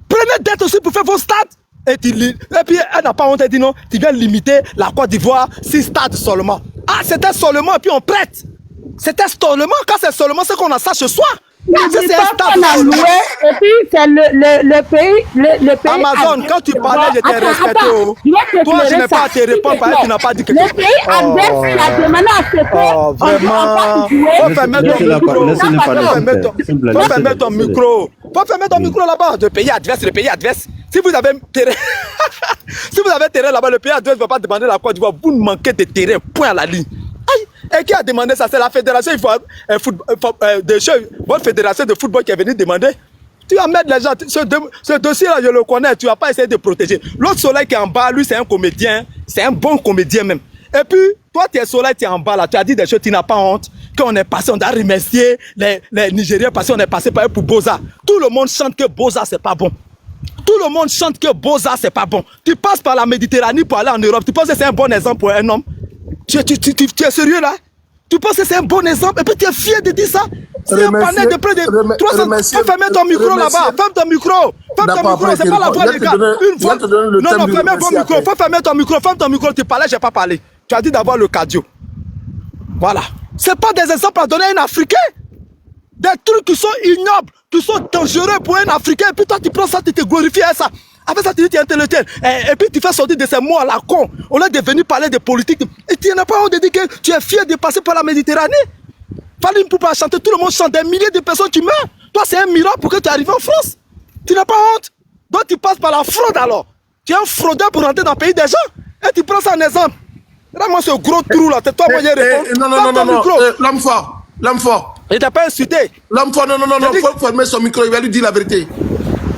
prenez dette aussi pour faire vos stades. Et puis elle n'a pas honte, elle dit non, tu viens limiter la Côte d'Ivoire 6 stades seulement. Ah, c'était seulement et puis on prête. C'était seulement, quand c'est seulement ce qu'on a ça ce soir. C'est un stade loué, et puis c'est le pays Amazon, quand tu parlais, je t'ai respecté. Toi, je n'ai pas à te répondre parce que tu n'as pas dit que... Le pays adverse a demandé à ce que... Vraiment. Faut fermer ton micro. Faut fermer ton micro là-bas. Le pays adverse, le pays adverse. Si vous avez terrain, si vous avez terrain là-bas, le pays adverse ne va pas demander la Côte d'Ivoire. Vous manquez de terrain, point à la ligne. Et qui a demandé ça? C'est la fédération, votre fédération de football qui est venue demander. Tu vas mettre les gens, ce dossier-là, je le connais, tu vas pas essayer de protéger. L'autre Soleil qui est en bas, lui, c'est un comédien, c'est un bon comédien même. Et puis, toi, tu es Soleil, tu es en bas là, tu as dit des choses, tu n'as pas honte. Qu'on est passé, on doit remercier les Nigériens parce qu'on est passé par eux pour Boza. Tout le monde chante que Boza, c'est pas bon. Tout le monde chante que Boza, c'est pas bon. Tu passes par la Méditerranée pour aller en Europe, tu penses que c'est un bon exemple pour un homme? Tu es sérieux là? Tu penses que c'est un bon exemple? Et puis tu es fier de dire ça? C'est un panel de près de 300... Faut fermer ton micro là-bas. Ferme ton micro. Ferme ton micro, c'est pas la voix des gars. Une fois... Non, ferme ton micro. Faut fermer ton micro. Ferme ton micro. Tu parlais, j'ai pas parlé. Tu as dit d'avoir le cardio. Voilà. C'est pas des exemples à donner à un Africain. Des trucs qui sont ignobles, qui sont dangereux pour un Africain. Et puis toi, tu prends ça, tu te glorifies à ça. Après ça, tu dis que tu es intellectuel. Et puis tu fais sortir de ces mots à la con. On est devenu parler de politique. Et tu n'as pas honte de dire que tu es fier de passer par la Méditerranée. Fallait une poupe à chanter, tout le monde chante. Des milliers de personnes qui meurent. Toi, c'est un miracle pour que tu arrives en France. Tu n'as pas honte. Donc tu passes par la fraude alors. Tu es un fraudeur pour rentrer dans le pays des gens. Et tu prends ça en exemple. Là, moi, ce gros trou là, c'est toi, moi, j'ai répondu. Non. L'homme fort. Il t'a pas insulté. L'homme fort, non. Il faut fermer son micro, il va lui dire la vérité.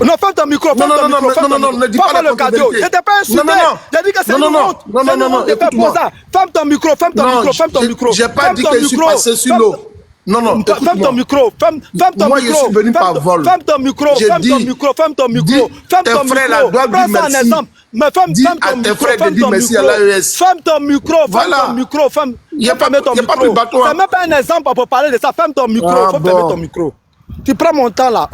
Non, ferme ton micro, ferme ton micro. Non, ne dis pas le cardio. Je t'ai pas insulté. J'ai dit que c'est une honte. Non, écoute-moi. Ferme ton micro, ferme ton micro. J'ai pas dit que je suis passé sur l'eau. Non, ferme ton micro, ferme ton micro. Moi, je suis venu par vol. Ferme ton micro, ferme ton micro. Ferme ton micro. Prends ça en exemple. Mais ferme ton micro, ferme ton micro. Il n'y a pas plus bateau. C'est même pas un exemple pour parler de ça. Ferme ton micro, faut fermer ton micro. Tu prends mon temps là.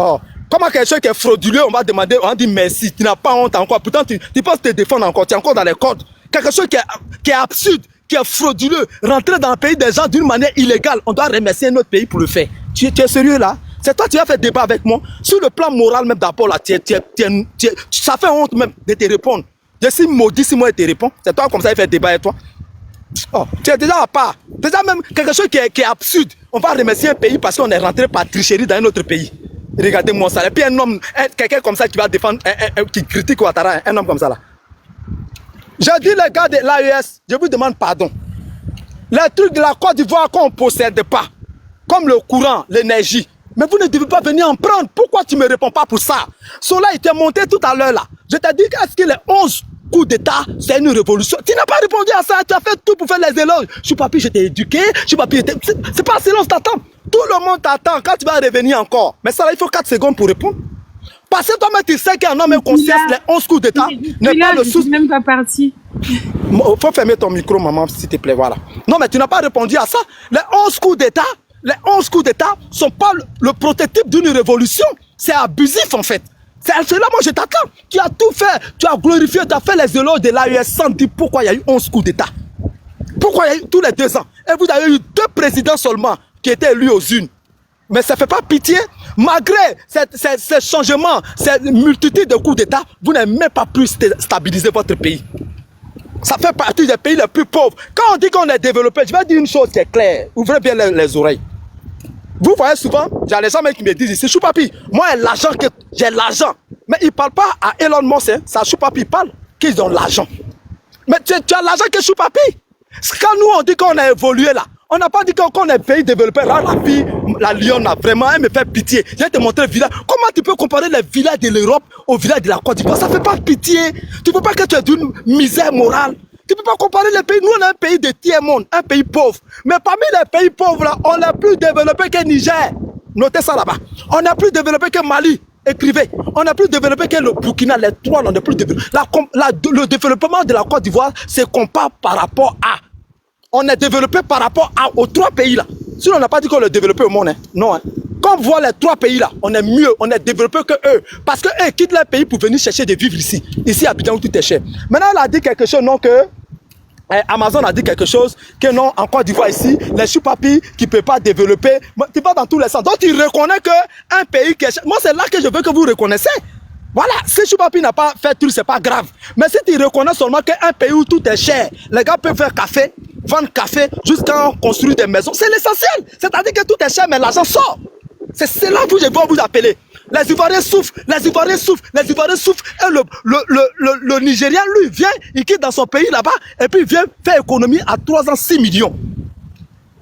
Comment quelqu'un qui est frauduleux, on va demander, on dit merci, tu n'as pas honte encore. Pourtant, tu penses te défendre encore, tu es encore dans les codes. Quelque chose qui est absurde, qui est frauduleux, rentrer dans le pays des gens d'une manière illégale, on doit remercier notre pays pour le faire. Tu es sérieux là? C'est toi qui vas faire débat avec moi. Sur le plan moral même d'abord là, ça fait honte même de te répondre. Je suis maudit si moi je te réponds. C'est toi comme ça qui fait débat avec toi. Tu es déjà à part. Déjà même quelque chose qui est absurde. On va remercier un pays parce qu'on est rentré par tricherie dans un autre pays. Regardez mon salaire. Puis un homme, quelqu'un comme ça qui va défendre, qui critique Ouattara, un homme comme ça là. Je dis les gars de l'AES, je vous demande pardon. Les trucs de la Côte d'Ivoire qu'on ne possède pas, comme le courant, l'énergie, mais vous ne devez pas venir en prendre. Pourquoi tu ne me réponds pas pour ça? Cela était monté tout à l'heure là. Je t'ai dit qu'est-ce que les 11 coups d'État, c'est une révolution. Tu n'as pas répondu à ça. Tu as fait tout pour faire les éloges. Je suis papi, je t'ai éduqué. Je suis papi, c'est pas silence, t'attends. Tout le monde t'attend quand tu vas revenir encore. Mais ça là, il faut 4 secondes pour répondre. Parce que toi-même, tu sais qu'un homme conscience, les 11 coups d'État n'est pas le sous. Je suis même pas parti. Il faut fermer ton micro, maman, s'il te plaît, voilà. Non, mais tu n'as pas répondu à ça. Les 11 coups d'État ne sont pas le prototype d'une révolution. C'est abusif, en fait. C'est là, moi, je t'attends. Tu as tout fait. Tu as glorifié, tu as fait les éloges de l'AES sans dire pourquoi il y a eu 11 coups d'État. Pourquoi il y a eu tous les 2 ans. Et vous avez eu 2 présidents seulement qui étaient élus aux unes. Mais ça ne fait pas pitié. Malgré ces changements, ces multitudes de coups d'État, vous n'avez même pas pu stabiliser votre pays. Ça fait partie des pays les plus pauvres. Quand on dit qu'on est développé, je vais dire une chose qui est claire. Ouvrez bien les oreilles. Vous voyez souvent, il y a les gens qui me disent ici, Choupapi, moi j'ai l'argent. Mais ils ne parlent pas à Elon Musk, hein. C'est à Choupapi, ils parlent qu'ils ont l'argent. Mais tu as l'argent que Choupapi. Quand nous on dit qu'on a évolué là, on n'a pas dit qu'on est un pays développé. Là, la Lyon a vraiment, elle me fait pitié. Je vais te montrer le village. Comment tu peux comparer les villages de l'Europe aux villages de la Côte d'Ivoire? Ça ne fait pas pitié. Tu ne peux pas que tu aies d'une misère morale. Tu ne peux pas comparer les pays. Nous, on est un pays de tiers-monde, un pays pauvre. Mais parmi les pays pauvres, là, on est plus développé que Niger. Notez ça là-bas. On est plus développé que Mali. Écrivez. On est plus développé que le Burkina. Les 3, on est plus développé. Le développement de la Côte d'Ivoire se compare par rapport à. On est développé par rapport aux 3 pays là. Si on n'a pas dit qu'on est développé au monde, hein. Non. Hein. Quand on voit les 3 pays là, on est mieux, on est développé que eux. Parce que eux quittent leur pays pour venir chercher de vivre ici. Ici à Abidjan où tout est cher. Maintenant, elle a dit quelque chose, non, que Amazon a dit quelque chose, que non, en Côte d'Ivoire ici, les Choupapi qui ne peuvent pas développer, tu vas dans tous les sens. Donc tu reconnais qu'un pays qui est cher. Moi, c'est là que je veux que vous reconnaissiez. Voilà, si Choupapi n'a pas fait tout, c'est pas grave. Mais si tu reconnais seulement qu'un pays où tout est cher, les gars peuvent faire café, vendre café, jusqu'à construire des maisons, c'est l'essentiel. C'est-à-dire que tout est cher, mais l'argent sort. C'est là que je vais vous appeler. Les Ivoiriens souffrent, les Ivoiriens souffrent, les Ivoiriens souffrent. Et le Nigérien, lui, vient, il quitte dans son pays là-bas, et puis il vient faire économie à 3 ans, 6 millions.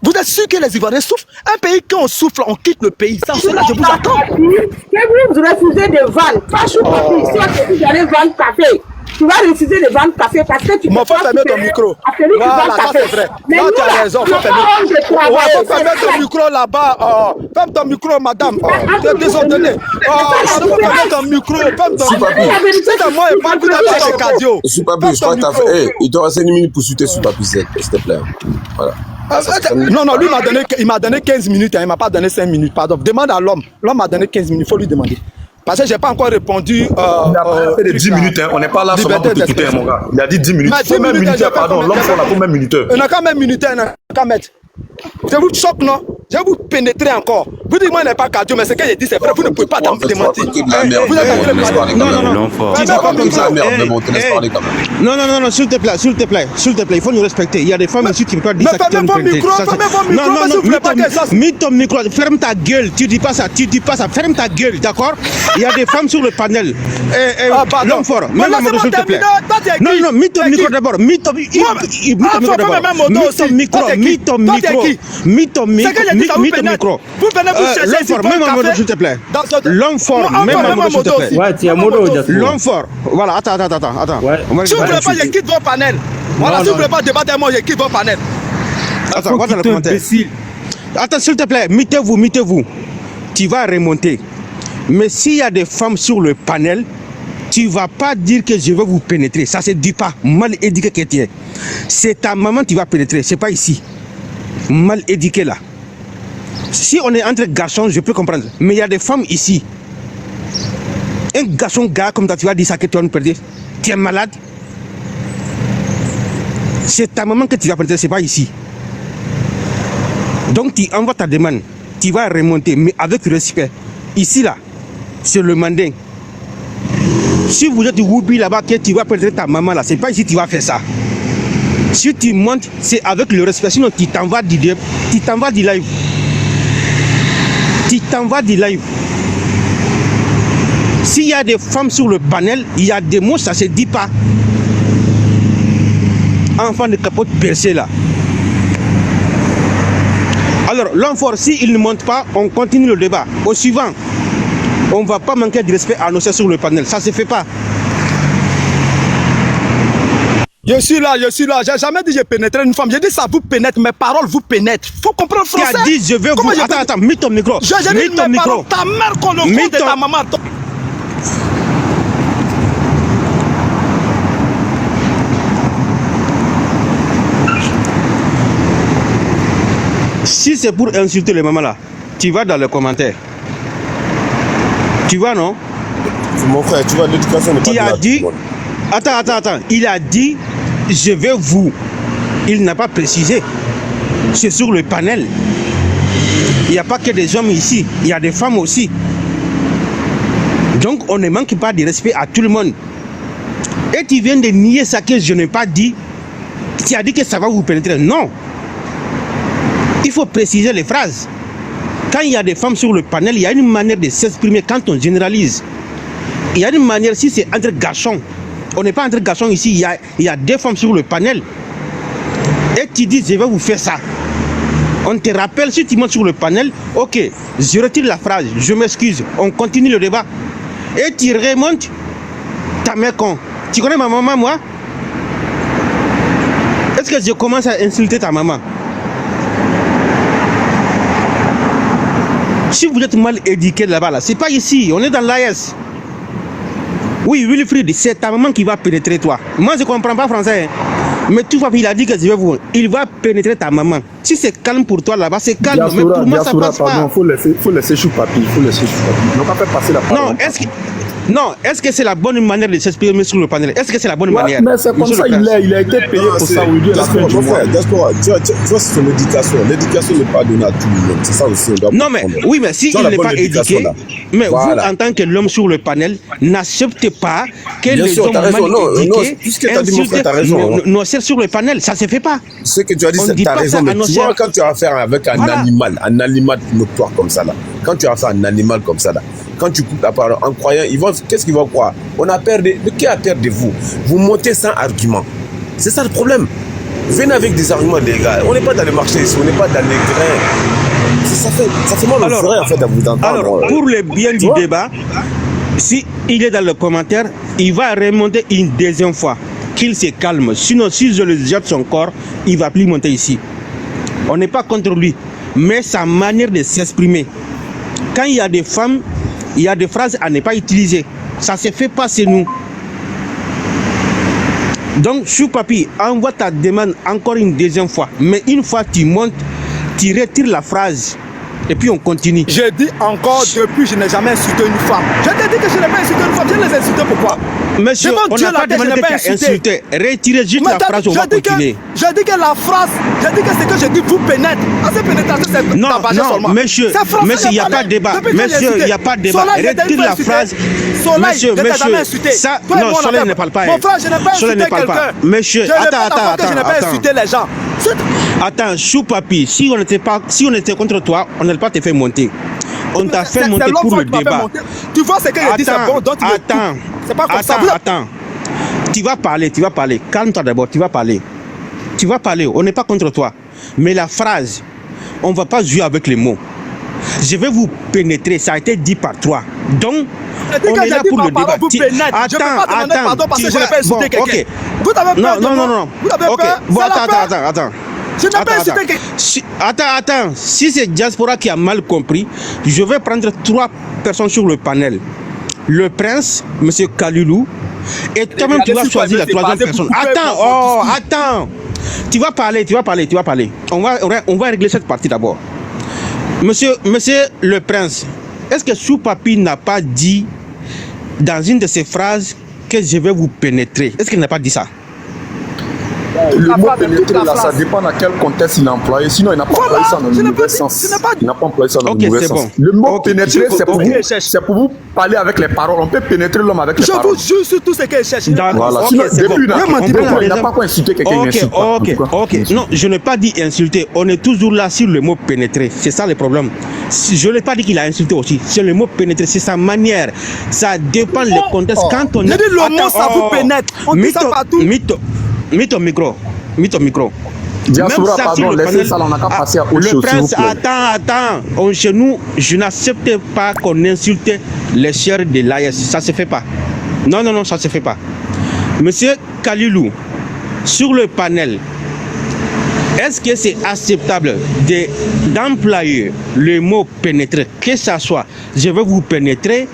Vous êtes sûr que les Ivoiriens souffrent? Un pays, quand on souffle, on quitte le pays. Sans cela, je vous attends. Que vous refusez de vendre. Pas Choupapi. Si on te dit d'aller vendre café, tu vas refuser de vendre café parce que tu peux pas fermer ton micro. Voilà, ça c'est vrai. Là, tu as raison. Faut fermer ton micro là-bas. Ferme ton micro, madame. Tu es désordonné. Faut fermer ton micro. Ferme ton micro. C'est à moi, il parle plus de cardio. Choupapi, je crois que tu as fait. Il te reste 1 minute pour suiter Choupapi, s'il te plaît. Voilà. Non, lui il m'a donné 15 minutes, hein, il m'a pas donné 5 minutes, pardon. Demande à l'homme. L'homme m'a donné 15 minutes, il faut lui demander. Parce que je n'ai pas encore répondu. Il a fait de 10 minutes, hein. On n'est pas là seulement pour t'écouter, mon gars. Il a dit 10 minutes. Il faut même minuteur, pardon. L'homme faut la pour même minuteur. Il n'a qu'à même minuteur, il n'a qu'à mettre. Je vous choque, non? Je vais vous pénétrer encore. Vous dites, moi, il n'est pas cardio, mais ce que j'ai dit, c'est vrai. Vous ne pouvez pas démentir. Vous êtes en train de parler. Non, s'il te plaît, il faut nous respecter. Il y a des femmes ici qui ne peuvent pas dire ça. Fermez vos micros, mets ton micro, ferme ta gueule. Tu dis pas ça, ferme ta gueule, d'accord? Il y a des femmes sur le panel. L'homme fort, mets-moi, s'il te plaît. Non, mets ton micro d'abord. Mets ton micro micro. Vous venez vous chercher ici pour un café. S'il te plaît. L'homme fort, même s'il te plaît. Ouais, tu as modo. L'homme fort. Voilà, attends. Si vous ne voulez pas, je quitte vos panels. Voilà, si vous ne voulez pas débattre avec moi, je quitte vos panels. Attends, on va dans le commentaire. Attends, s'il te plaît, mettez-vous. Tu vas remonter. Mais s'il y a des femmes sur le panel, tu ne vas pas dire que je vais vous pénétrer. Ça ne se dit pas. Mal éduqué que tu es. C'est ta maman qui va pénétrer, ce n'est pas ici. Mal éduqué là. Si on est entre garçons, je peux comprendre. Mais il y a des femmes ici. Un gars comme ça, tu vas dire ça que tu vas nous perdre. Tu es malade. C'est ta maman que tu vas pénétrer, ce n'est pas ici. Donc tu envoies ta demande. Tu vas remonter, mais avec respect. Ici là, c'est le mandin. Si vous êtes Woubi là-bas, que tu vas pénétrer ta maman là, ce n'est pas ici que tu vas faire ça. Si tu montes, c'est avec le respect. Sinon, tu t'en vas du live. S'il y a des femmes sur le panel, il y a des mots, ça ne se dit pas. Enfant de capote percée là. Alors, l'homme fort, s'il ne monte pas, on continue le débat. Au suivant, on ne va pas manquer de respect à nos soeurs sur le panel. Ça ne se fait pas. Je suis là. J'ai jamais dit que je pénétrais une femme. J'ai dit ça vous pénètre, mes paroles vous pénètrent. Faut comprendre le français. Tu as dit je veux vous... Attends, mets ton micro. J'ai mis ton micro. Ta mère qu'on le compte de ta maman. Si c'est pour insulter les mamans là, tu vas dans les commentaires. Tu vois, non? Mon frère, tu vois, l'éducation n'est pas Il a dit... Attends. Il a dit, je vais vous. Il n'a pas précisé. C'est sur le panel. Il n'y a pas que des hommes ici. Il y a des femmes aussi. Donc, on ne manque pas de respect à tout le monde. Et tu viens de nier ça que je n'ai pas dit. Tu as dit que ça va vous pénétrer. Non. Il faut préciser les phrases. Quand il y a des femmes sur le panel, il y a une manière de s'exprimer quand on généralise. Il y a une manière, si c'est entre garçons, on n'est pas entre garçons ici, il y a des femmes sur le panel. Et tu dis, je vais vous faire ça. On te rappelle, si tu montes sur le panel, ok, je retire la phrase, je m'excuse, on continue le débat. Et tu remontes, ta mère con. Tu connais ma maman, moi? Est-ce que je commence à insulter ta maman? Si vous êtes mal éduqué là-bas, là, c'est pas ici, on est dans l'AS. Oui, Wilfried, c'est ta maman qui va pénétrer toi. Moi, je ne comprends pas français. Hein. Mais tout va, il a dit que je vais vous. Il va pénétrer ta maman. Si c'est calme pour toi là-bas, c'est calme. Mais pour moi, ça passe pas. Il faut laisser Choupapi. On va pas passer la parole. Non, est-ce que c'est la bonne manière de s'exprimer sur le panel? Est-ce que c'est la bonne manière? Mais c'est comme ça, il a été payé pour ça. Diaspora, tu vois, c'est son éducation. L'éducation n'est pas donnée à tout le monde. C'est ça aussi. Non, mais oui, mais si il n'est pas éduqué, mais voilà. Vous, en tant que l'homme sur le panel, n'acceptez pas que les hommes mal éduqués insultent sur le panel. Ça ne se fait pas. Ce que tu as dit, tu as raison. Mais tu vois, quand tu as affaire avec un animal notoire comme ça, là, quand tu as affaire à un animal comme ça, là, quand tu coupes la parole en croyant, qu'est-ce qu'ils vont croire? On a peur de qui a peur de vous? Vous montez sans argument. C'est ça le problème. Venez avec des arguments, les gars. On n'est pas dans le marché ici, on n'est pas dans les grains. Ça fait mal au forêt, en fait, à vous entendre. Alors, pour le bien du débat, si il est dans le commentaire, il va remonter une deuxième fois. Qu'il se calme. Sinon, si je le jette son corps, il ne va plus monter ici. On n'est pas contre lui. Mais sa manière de s'exprimer. Quand il y a des femmes, il y a des phrases à ne pas utiliser. Ça ne se fait pas chez nous. Donc, Choupapi, envoie ta demande encore une deuxième fois. Mais une fois tu montes, tu retires la phrase. Et puis on continue. Je dis encore, depuis, je n'ai jamais insulté une femme. Je t'ai dit que je n'ai pas insulté une femme. Je les insulté pourquoi? Monsieur, on n'a pas demandé que tu as insulté. Retirez juste la phrase, on va continuer. Je dis que la phrase, je dis que c'est que je dis vous pénètre. Cette pénétration, c'est non, monsieur, il n'y a pas de débat. Monsieur, il n'y a pas de débat. Retire la phrase. Monsieur, ça, non, Soleil ne parle pas. Mon frère, je n'ai pas insulté quelqu'un. Monsieur, attends. Je n'ai pas insulté les gens. Attends, Choupapi, si on était contre toi, on n'allait pas te faire monter. On t'a fait monter pour le débat. Tu vois ce que je dis, c'est bon. C'est pas comme ça. Attends. Tu vas parler. Calme-toi d'abord, tu vas parler. On n'est pas contre toi. Mais la phrase, on ne va pas jouer avec les mots. Je vais vous pénétrer, ça a été dit par toi. Donc, on est là pour le débat. Attends. Parce que je n'ai pas insulté quelqu'un. Vous avez peur de moi? Non. Vous avez peur? Bon, attends. Je n'ai pas insulté quelqu'un. Attends. Si c'est Diaspora qui a mal compris, je vais prendre 3 personnes sur le panel. Le prince, M. Kalilou, et toi-même tu vas choisir la 3e personne. Attends. Tu vas parler. On va régler cette partie d'abord. Monsieur le prince, est-ce que Choupapi n'a pas dit dans une de ses phrases que je vais vous pénétrer? Est-ce qu'il n'a pas dit ça? Le mot pénétrer, là, ça dépend dans quel contexte il a employé. Sinon, il n'a pas employé ça dans le mauvais sens. Il n'a pas employé ça dans le mauvais sens. Le mot pénétrer, c'est pour vous parler avec les paroles. On peut pénétrer l'homme avec les paroles. Je vous jure sur tout ce qu'il cherche. Voilà. Sinon, depuis, il n'a pas quoi insulter quelqu'un. Ok. Non, je n'ai pas dit insulter. On est toujours là sur le mot pénétrer. C'est ça le problème. Je n'ai pas dit qu'il a insulté aussi. C'est le mot pénétrer. C'est sa manière. Ça dépend du contexte. Quand on est. Le mot, ça vous pénètre. On dit ça partout. Mets ton micro. Diaspora, pardon, laissez ça, on n'a qu'à passer à autre chose. Le prince, attends. Chez nous, je n'accepte pas qu'on insulte les chers de l'AS. Ça ne se fait pas. Non, ça ne se fait pas. Monsieur Kalilou, sur le panel, est-ce que c'est acceptable d'employer le mot pénétrer, que ça soit je vais vous pénétrer,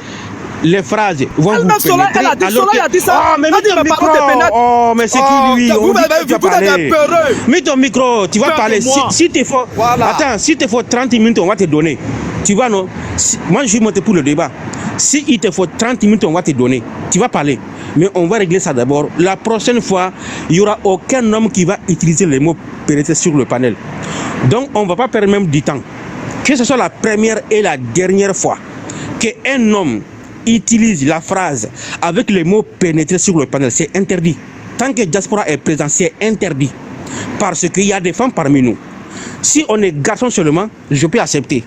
les phrases vont vous pénétrer. Elle a dit, Soleil a dit ça. Oh, mais mets ton micro. Oh, mais c'est qui lui? Vous êtes peureux. Mets ton micro, tu vas parler. Si t'es fort, attends, si t'es fort 30 minutes, on va te donner. Tu vois, non? Moi, je suis monté pour le débat. Si il te faut 30 minutes, on va te donner. Tu vas parler. Mais on va régler ça d'abord. La prochaine fois, il n'y aura aucun homme qui va utiliser les mots pénétrer sur le panel. Donc, on ne va pas perdre même du temps. Que ce soit la première et la dernière fois qu'un homme utilise la phrase avec les mots pénétrer sur le panel, c'est interdit. Tant que diaspora est présent, c'est interdit. Parce qu'il y a des femmes parmi nous. Si on est garçon seulement, je peux accepter.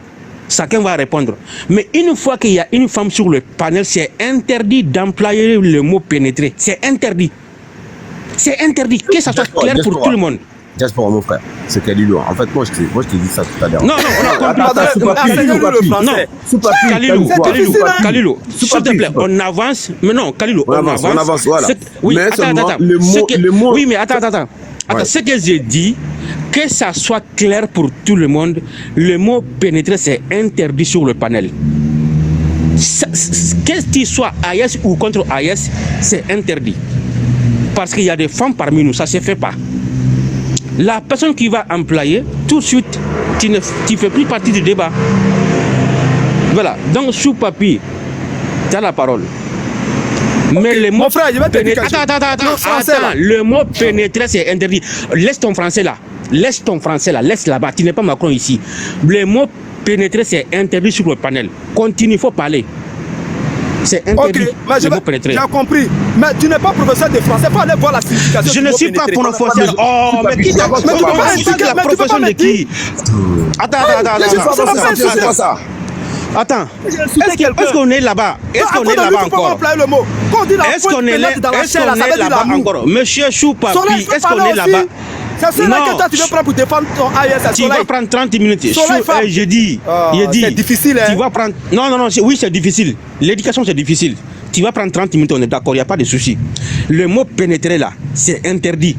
Chacun va répondre. Mais une fois qu'il y a une femme sur le panel, c'est interdit d'employer le mot pénétrer. C'est interdit. C'est interdit. Que ça soit clair pour tout le monde. Diaspora, mon frère, c'est Kalilou. En fait, moi, je t'ai dit ça tout à l'heure. Non, on a compris. Kalilou, s'il te plaît, on avance. Mais non, Kalilou, on avance. Voilà. Oui, attends. Oui, mais attends. Attends, ce que j'ai dit, que ça soit clair pour tout le monde, le mot pénétrer, c'est interdit sur le panel. Que tu sois AES ou contre AES, c'est interdit. Parce qu'il y a des femmes parmi nous, ça ne se fait pas. La personne qui va employer, tout de suite, tu ne fais plus partie du débat. Voilà, donc sous papier, tu as la parole. Mais le mot pénétrer, le mot pénétrer, c'est interdit. Laisse ton français là. Laisse là-bas. Tu n'es pas Macron ici. Le mot pénétrer, c'est interdit sur le panel. Continue, il faut parler. C'est interdit. Le mot pénétrer. J'ai compris. Mais tu n'es pas professeur de français. Il faut aller voir la signification. Je ne suis pas professeur. Oh, mais qui t'a la profession de qui? Attends. Attends, est-ce qu'on est là-bas? Est-ce qu'on est là-bas encore? Est-ce qu'on est là-bas encore? Monsieur Choupapi, est-ce qu'on est là-bas? C'est cela que toi tu veux prendre pour défendre ton AES. Tu vas prendre 30 minutes. Je dis. C'est difficile. Tu vas prendre. Non, oui, c'est difficile. L'éducation, c'est difficile. Tu vas prendre 30 minutes, on est d'accord, il n'y a pas de souci. Le mot pénétrer là, c'est interdit.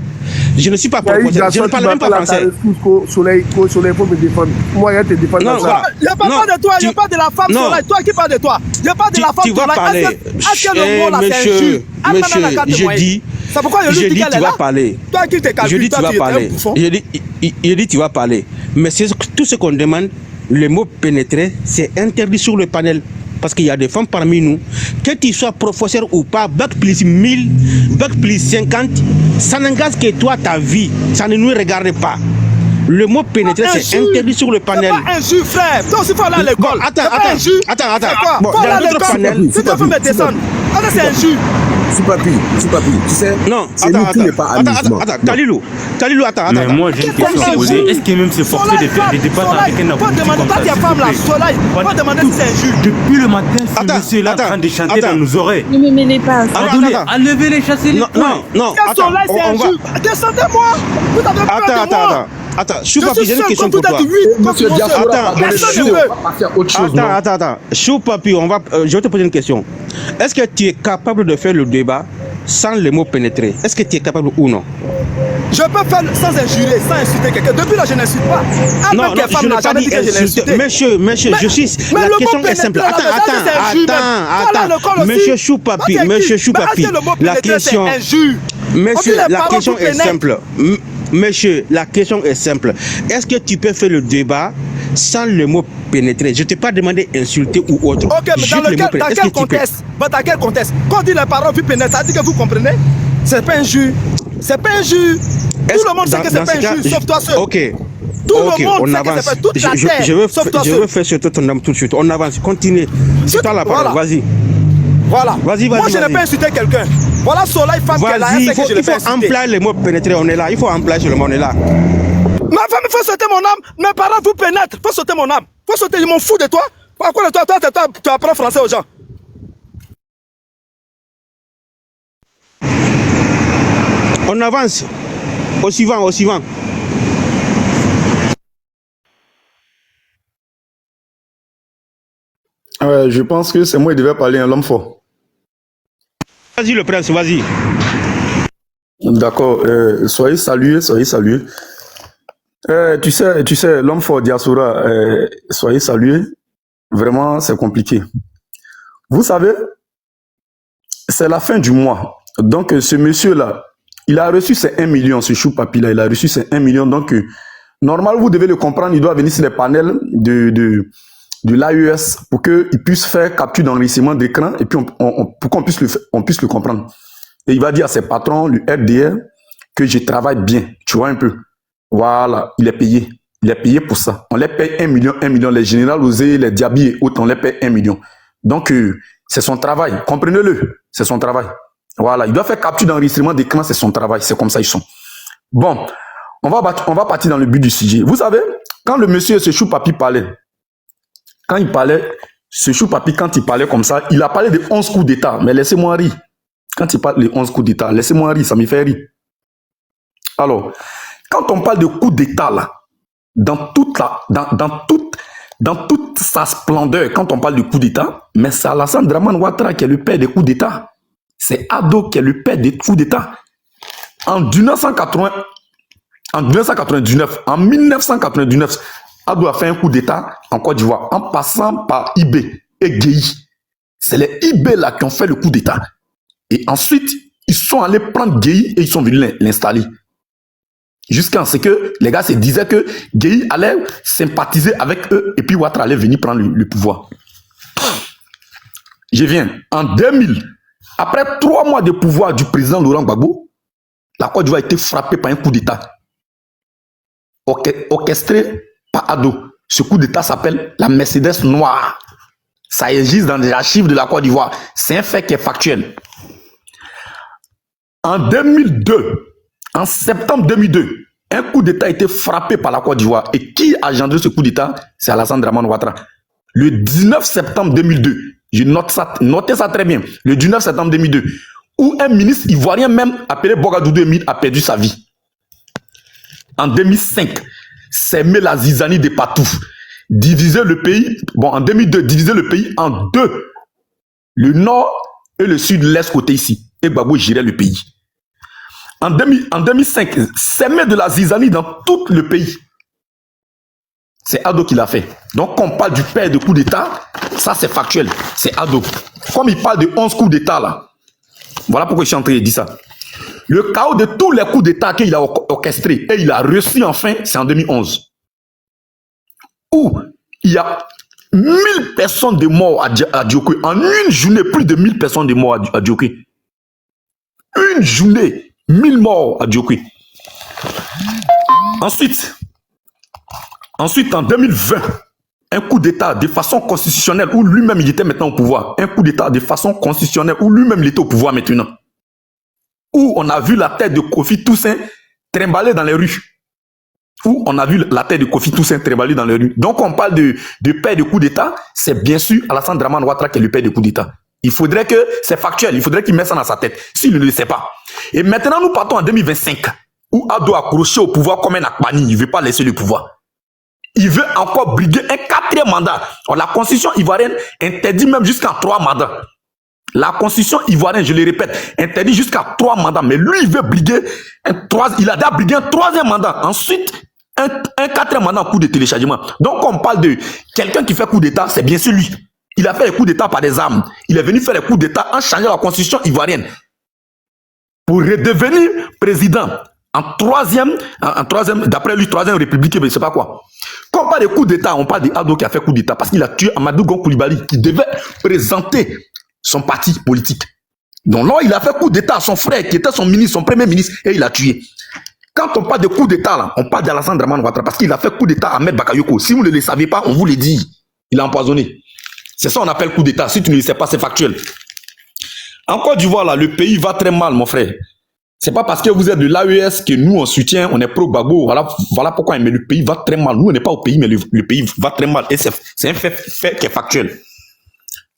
Je ne suis pas professeur, je ne parle même pas français. Soleil, faut me défendre. Moi, il y a te défendre. Non, il n'y a pas de toi, il n'y a pas de la femme Soleil. Toi qui parles de toi. Il n'y a pas de la femme Soleil. Tu vas parler. Monsieur, je dis. C'est pourquoi je dis tu vas parler. Toi qui t'es calculé, je dis tu vas parler. Je dis tu vas parler. Mais c'est tout ce qu'on demande. Le mot pénétrer, c'est interdit sur le panel. Parce qu'il y a des femmes parmi nous, que tu sois professeur ou pas, bac plus 1000, bac plus 50, ça n'engage que toi, ta vie. Ça ne nous regarde pas. Le mot pénétrer, c'est interdit sur le panel. C'est pas injure, frère. Toi aussi, il faut aller à l'école. Attends. Bon, dans notre panel, si tu veux me descendre, c'est injure. Choupapi, tu sais, non, attends, Kalilou, attends. Mais moi, j'ai une question à poser. Est-ce qu'il même se forcer de faire des débats avec un abruti comme ça? Faut demander si c'est injure. Depuis le matin, ce monsieur-là est en train de chanter dans nos oreilles. Ne me mêlez pas. Enlevez-les, chassez-les. Non, attends, descendez-moi. Vous avez peur de moi. Attends, Choupapi, j'ai une question pour toi. Attends. Choupapi, je vais te poser une question. Est-ce que tu es capable de faire le débat sans le mot pénétrer? Est-ce que tu es capable ou non? Je peux faire sans injurer, sans insulter quelqu'un. Depuis là, je n'insulte pas. Non, je n'ai pas dit insulter. Monsieur, la question est simple. Attends. Monsieur Choupapi, la question est simple. Monsieur, la question est simple. Est-ce que tu peux faire le débat sans le mot pénétrer? Je ne t'ai pas demandé insulter ou autre. Ok, mais dans quel contexte? Quand on dit les paroles puis pénétrer, ça dit que vous comprenez? C'est pas injure. C'est pas injure. Tout le monde sait que c'est pas injure, sauf toi seul. Ok. Tout le monde sait que c'est pas toute la terre, sauf toi seul. Je veux faire sur ton âme tout de suite. On avance, continue. C'est toi la parole, vas-y. Voilà. Vas-y. Moi, je n'ai pas insulté quelqu'un. Voilà Soleil, femme qu'elle a. Il faut employer le mot pénétrer, on est là. Il faut employer sur le mot, on est là. Ma femme, il faut sauter mon âme. Mes parents vous pénètrent. Il faut sauter mon âme. Il faut sauter, je m'en fous de toi. Pourquoi toi, tu apprends français aux gens? On avance. Au suivant. Je pense que c'est moi qui devais parler, l'homme fort. Vas-y le prince, vas-y. D'accord, soyez salués. Tu sais, l'homme fort diaspora, soyez salués. Vraiment, c'est compliqué. Vous savez, c'est la fin du mois. Donc, ce monsieur-là, il a reçu ses 1 million, ce Choupapi-là, il a reçu ses 1 million. Donc, normalement, vous devez le comprendre, il doit venir sur les panels de l'AES pour qu'il puisse faire capture d'enregistrement d'écran et puis pour qu'on puisse le comprendre. Et il va dire à ses patrons, le RDR, que je travaille bien. Tu vois un peu. Voilà, il est payé. Il est payé pour ça. On les paye 1 million, 1 million. Les généraux Osé, les Diaby et autres, on les paye 1 million. Donc, c'est son travail. Comprenez-le. C'est son travail. Voilà, il doit faire capture d'enregistrement d'écran, c'est son travail. C'est comme ça ils sont. Bon, on va partir dans le but du sujet. Vous savez, quand le monsieur, ce Choupapi parlait, quand il parlait comme ça, il a parlé de 11 coups d'État. Mais laissez-moi rire. Quand il parle de 11 coups d'État, laissez-moi rire, ça me fait rire. Alors, quand on parle de coups d'État, là, dans toute sa splendeur, quand on parle de coups d'État, mais c'est Alassane Dramane Ouattara qui est le père des coups d'État. C'est Ado qui est le père des coups d'État. En 1999, Ado a fait un coup d'État en Côte d'Ivoire, en passant par IB et Guéhi. C'est les IB là qui ont fait le coup d'État. Et ensuite, ils sont allés prendre Guéhi et ils sont venus l'installer. Jusqu'à ce que les gars se disaient que Guéhi allait sympathiser avec eux et puis Ouattara allait venir prendre le pouvoir. Je viens. En 2000, après 3 mois de pouvoir du président Laurent Gbagbo, la Côte d'Ivoire a été frappée par un coup d'État orchestré par Ado. Ce coup d'État s'appelle la Mercedes noire. Ça existe dans les archives de la Côte d'Ivoire. C'est un fait qui est factuel. En 2002, en septembre 2002, un coup d'État a été frappé par la Côte d'Ivoire. Et qui a engendré ce coup d'État? C'est Alassane Dramane Ouattara. Le 19 septembre 2002, je note ça, notez ça très bien, le 19 septembre 2002, où un ministre ivoirien même appelé Bogadoudou Emile a perdu sa vie. En 2005, c'est la zizanie de Patouf. Diviser le pays, en 2002, diviser le pays en deux. Le nord et le sud, l'est côté ici. Et Gbagbo gérait le pays. En 2005, s'aimer de la zizanie dans tout le pays. C'est Ado qui l'a fait. Donc, quand on parle du père de coup d'État, ça c'est factuel. C'est Ado. Comme il parle de 11 coups d'État là, voilà pourquoi je suis en train de dire ça. Le chaos de tous les coups d'État qu'il a orchestrés et il a reçu enfin, c'est en 2011. Où il y a 1000 personnes de morts à Dioké. En une journée, plus de 1000 personnes de morts à Dioké. Une journée, 1000 morts à Dioké. Ensuite, en 2020, un coup d'État de façon constitutionnelle où lui-même il était maintenant au pouvoir. Un coup d'État de façon constitutionnelle où lui-même il était au pouvoir maintenant. Où on a vu la tête de Kofi Toussaint trimballer dans les rues. Donc on parle de père de coup d'État, c'est bien sûr Alassane Dramane Ouattara qui est le père de coup d'État. Il faudrait que, c'est factuel, il faudrait qu'il mette ça dans sa tête, s'il ne le sait pas. Et maintenant nous partons en 2025, où Ado a accroché au pouvoir comme un Akbani, il ne veut pas laisser le pouvoir. Il veut encore briguer un 4e mandat. Alors, la constitution ivoirienne interdit même jusqu'à 3 mandats. La constitution ivoirienne, je le répète, interdit jusqu'à 3 mandats. Mais lui, il veut briguer il a déjà brigué un 3e mandat. Ensuite, un 4e mandat en coup de téléchargement. Donc, on parle de quelqu'un qui fait coup d'État, c'est bien sûr lui. Il a fait les coups d'État par des armes. Il est venu faire les coups d'État en changeant la constitution ivoirienne. Pour redevenir président. En troisième, d'après lui, 3e république, mais je ne sais pas quoi. Quand on parle de coup d'État, on parle d'Ado qui a fait coup d'État parce qu'il a tué Amadou Gon Coulibaly qui devait présenter son parti politique. Donc là, il a fait coup d'État à son frère qui était son ministre, son premier ministre, et il a tué. Quand on parle de coup d'État, là, on parle d'Alassane Dramane Ouattara parce qu'il a fait coup d'État à Ahmed Bakayoko. Si vous ne le savez pas, on vous le dit. Il a empoisonné. C'est ça qu'on appelle coup d'État. Si tu ne le sais pas, c'est factuel. En Côte d'Ivoire, là, le pays va très mal, mon frère. C'est pas parce que vous êtes de l'AES que nous on soutient, on est pro-Gbagbo. Voilà pourquoi, mais le pays va très mal. Nous on n'est pas au pays, mais le pays va très mal. Et c'est un fait qui est factuel.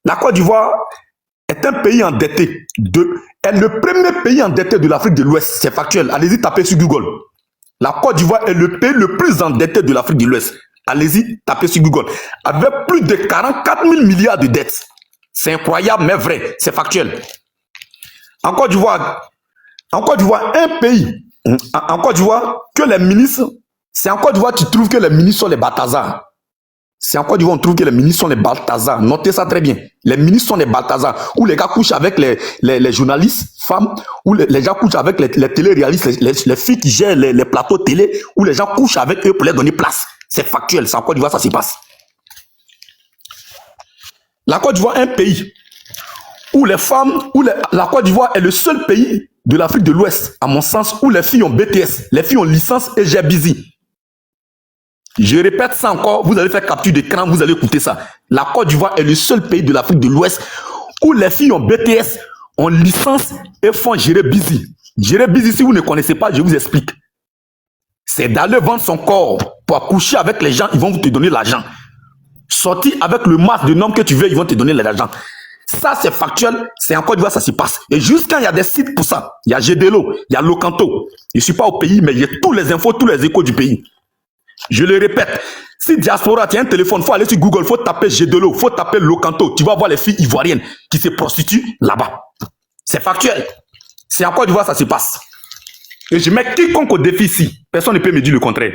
La Côte d'Ivoire est un pays endetté. Est le premier pays endetté de l'Afrique de l'Ouest. C'est factuel. Allez-y, tapez sur Google. La Côte d'Ivoire est le pays le plus endetté de l'Afrique de l'Ouest. Allez-y, tapez sur Google. Avec plus de 44 000 milliards de dettes. C'est incroyable, mais vrai. C'est factuel. En Côte d'Ivoire, un pays, en Côte d'Ivoire, que les ministres, c'est en Côte d'Ivoire tu trouves que les ministres sont les bâtards. C'est en Côte d'Ivoire on trouve que les ministres sont les Balthazar. Notez ça très bien. Les ministres sont les Balthazar. Où les gars couchent avec les journalistes, femmes, où les gens couchent avec les téléréalistes, les filles qui gèrent les plateaux télé, où les gens couchent avec eux pour les donner place. C'est factuel. C'est en Côte d'Ivoire ça se passe. La Côte d'Ivoire est un pays où les femmes, la Côte d'Ivoire est le seul pays de l'Afrique de l'Ouest, à mon sens, où les filles ont BTS, les filles ont licence et j'ai busy. Je répète ça encore, vous allez faire capture d'écran, vous allez écouter ça. La Côte d'Ivoire est le seul pays de l'Afrique de l'Ouest où les filles ont BTS, ont licence et font gérer busy. Gérer busy, si vous ne connaissez pas, je vous explique. C'est d'aller vendre son corps pour accoucher avec les gens, ils vont vous te donner l'argent. Sortir avec le masse de noms que tu veux, ils vont te donner l'argent. Ça, c'est factuel, c'est en Côte d'Ivoire, ça se passe. Et jusqu'à il y a des sites pour ça. Il y a GDLO, il y a Locanto. Je ne suis pas au pays, mais il y a tous les infos, tous les échos du pays. Je le répète, si diaspora, tu as un téléphone, il faut aller sur Google, il faut taper Gédelo, il faut taper Locanto. Tu vas voir les filles ivoiriennes qui se prostituent là-bas. C'est factuel. C'est en Côte d'Ivoire, ça se passe. Et je mets quiconque au défi ici. Personne ne peut me dire le contraire.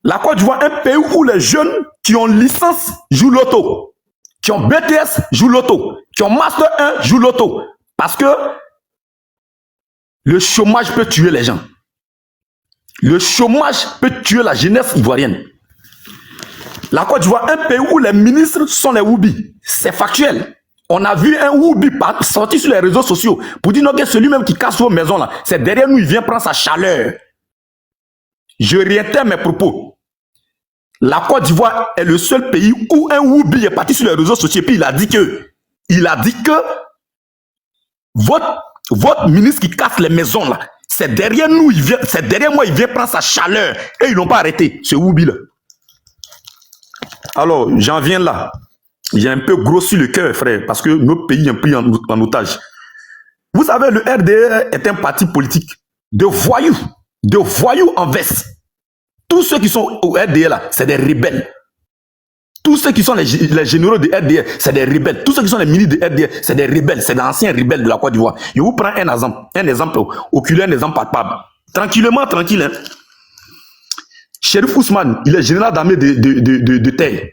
La Côte d'Ivoire est un pays où les jeunes qui ont licence jouent l'auto. Qui ont BTS jouent l'auto. Qui ont Master 1 jouent l'auto. Parce que le chômage peut tuer les gens. Le chômage peut tuer la jeunesse ivoirienne. La Côte d'Ivoire, un pays où les ministres sont les Woubi. C'est factuel. On a vu un Woubi sortir sur les réseaux sociaux pour dire que celui-même qui casse vos maisons là, c'est derrière nous, il vient prendre sa chaleur. Je réitère mes propos. La Côte d'Ivoire est le seul pays où un Woubi est parti sur les réseaux sociaux et puis il a dit que votre ministre qui casse les maisons là, c'est derrière nous, c'est derrière moi, il vient prendre sa chaleur. Et ils n'ont pas arrêté, ce Woubi là. Alors, j'en viens là. J'ai un peu grossi le cœur, frère, parce que notre pays est pris en otage. Vous savez, le RDR est un parti politique de voyous en veste. Tous ceux qui sont au RDR là, c'est des rebelles. Tous ceux qui sont les généraux de RDR, c'est des rebelles. Tous ceux qui sont les ministres de RDR, c'est des rebelles. C'est des anciens rebelles de la Côte d'Ivoire. Je vous prends un exemple oculaire, un exemple palpable. Tranquillement, tranquille. Hein? Chérif Ousmane, il est général d'armée de terre.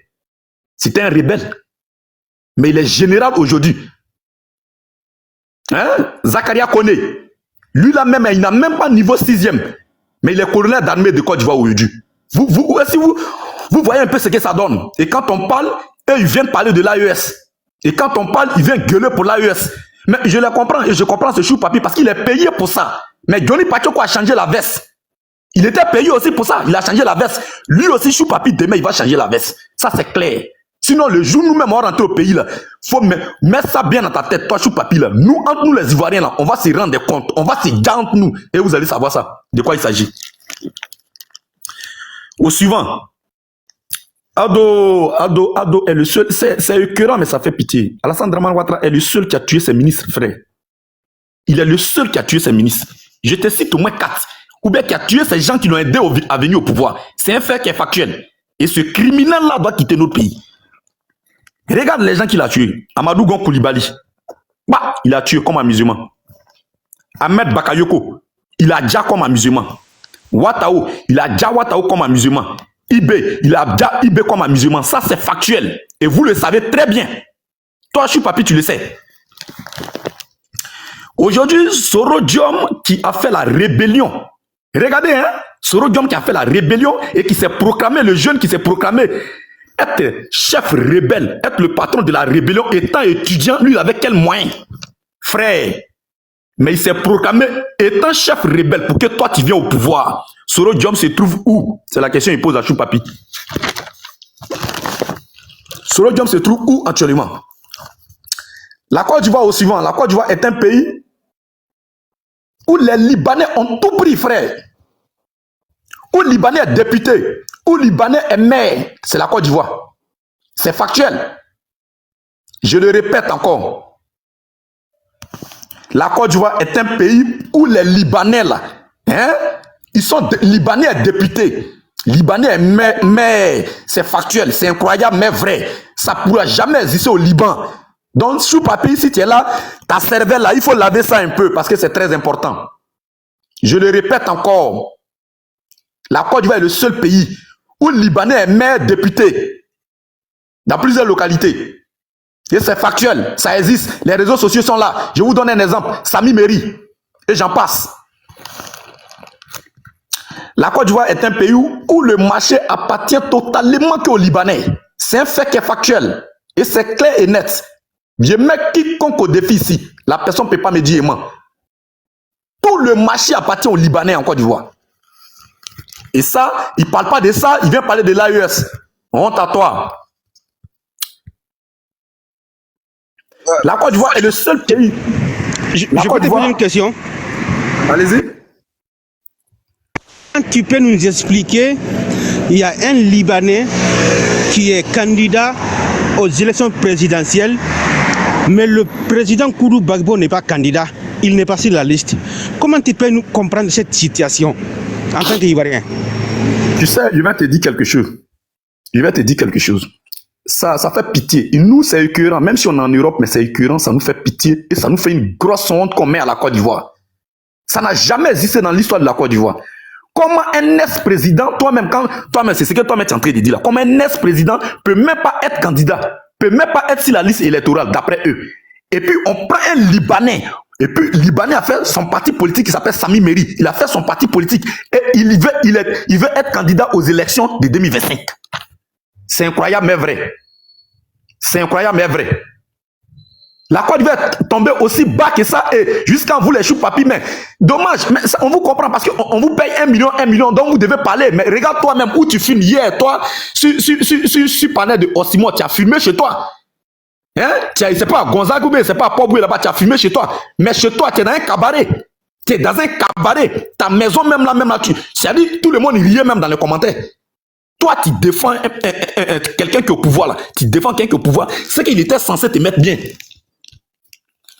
C'était un rebelle. Mais il est général aujourd'hui. Hein? Zakaria Kone, lui là même, il n'a même pas niveau 6e. Mais il est colonel d'armée de Côte d'Ivoire aujourd'hui. Vous voyez un peu ce que ça donne. Et quand on parle, eux, ils viennent parler de l'AES. Et quand on parle, ils viennent gueuler pour l'AES. Mais je le comprends, et je comprends ce chou papier parce qu'il est payé pour ça. Mais Johnny Pachoko a changé la veste. Il était payé aussi pour ça. Il a changé la veste. Lui aussi, chou papier, demain, il va changer la veste. Ça, c'est clair. Sinon, le jour nous-mêmes, on va rentrer au pays, là, faut mettre ça bien dans ta tête, toi, chou papier, là. Nous, entre nous, les Ivoiriens, là, on va se rendre compte. On va se dire entre nous. Et vous allez savoir ça. De quoi il s'agit. Au suivant. Ado est le seul, c'est écœurant, mais ça fait pitié. Alassane Dramane Ouattara est le seul qui a tué ses ministres, frère. Il est le seul qui a tué ses ministres. Je te cite au moins 4. Ou bien qui a tué ces gens qui l'ont aidé à venir au pouvoir. C'est un fait qui est factuel. Et ce criminel-là doit quitter notre pays. Regarde les gens qu'il a tués. Amadou Gon Koulibaly. Bah, il a tué comme un musulman. Ahmed Bakayoko, il a déjà comme un musulman. Ouattao, il a déjà Ouattao comme un musulman. Ibé, il a déjà Ibé comme un musulman. Ça, c'est factuel. Et vous le savez très bien. Toi, Chou Papi, tu le sais. Aujourd'hui, Soro Diom qui a fait la rébellion. Regardez, hein. Soro Diom qui a fait la rébellion et qui s'est proclamé, le jeune qui s'est proclamé être chef rebelle, être le patron de la rébellion, étant étudiant, lui, avec quel moyen? Frère. Mais il s'est proclamé étant chef rebelle pour que toi, tu viennes au pouvoir. Soro Diom se trouve où? C'est la question qu'il pose à Chou Papi. Soro Diom se trouve où actuellement? La Côte d'Ivoire au suivant. La Côte d'Ivoire est un pays où les Libanais ont tout pris, frère. Où le Libanais est député, où le Libanais est maire. C'est la Côte d'Ivoire. C'est factuel. Je le répète encore. La Côte d'Ivoire est un pays où les Libanais, là, hein, ils sont Libanais est député. Libanais est maire. C'est factuel, c'est incroyable, mais vrai. Ça ne pourra jamais exister au Liban. Donc, Chou Papi, si tu es là, ta cervelle là, il faut laver ça un peu parce que c'est très important. Je le répète encore. La Côte d'Ivoire est le seul pays où le Libanais est maire député dans plusieurs localités. Et c'est factuel, ça existe. Les réseaux sociaux sont là. Je vous donne un exemple. Sami Meri. Et j'en passe. La Côte d'Ivoire est un pays où le marché appartient totalement qu'aux Libanais. C'est un fait qui est factuel. Et c'est clair et net. Je mets quiconque au défi ici. La personne ne peut pas me dire moi. Tout le marché appartient aux Libanais en Côte d'Ivoire. Et ça, il ne parle pas de ça, il vient parler de l'AES. Honte à toi. La Côte d'Ivoire est le seul pays. Je peux te poser une question. Allez-y. Tu peux nous expliquer, il y a un Libanais qui est candidat aux élections présidentielles, mais le président Koudou Bagbo n'est pas candidat, il n'est pas sur la liste. Comment tu peux nous comprendre cette situation en tant qu'Ivoirien? Tu sais, je vais te dire quelque chose. Ça fait pitié. Et nous, c'est écœurant. Même si on est en Europe, mais c'est écœurant, ça nous fait pitié et ça nous fait une grosse honte qu'on met à la Côte d'Ivoire. Ça n'a jamais existé dans l'histoire de la Côte d'Ivoire. Comment un ex-président, toi-même, c'est ce que toi-même tu es en train de dire là, comment un ex-président peut même pas être candidat, peut même pas être sur la liste électorale, d'après eux. Et puis, on prend un Libanais. Et puis, le Libanais a fait son parti politique qui s'appelle Sami Meri. Il a fait son parti politique. Et il veut être candidat aux élections de 2025. C'est incroyable, mais vrai. C'est incroyable, mais vrai. La Côte d'Ivoire est tombée aussi bas que ça et jusqu'à vous les choux papy, mais dommage, mais ça, on vous comprend parce qu'on vous paye 1 million, donc vous devez parler. Mais regarde toi-même où tu filmes hier, toi, sur panel de Osimo, tu as filmé chez toi. Hein? C'est pas à Gonzague ou bien c'est pas à Poboué là-bas, tu as filmé chez toi. Mais chez toi, tu es dans un cabaret. Tu es dans un cabaret. Ta maison même là, c'est-à-dire tout le monde riait même dans les commentaires. Toi, tu défends quelqu'un qui est au pouvoir là. Tu défends quelqu'un qui est au pouvoir. C'est qu'il était censé te mettre bien.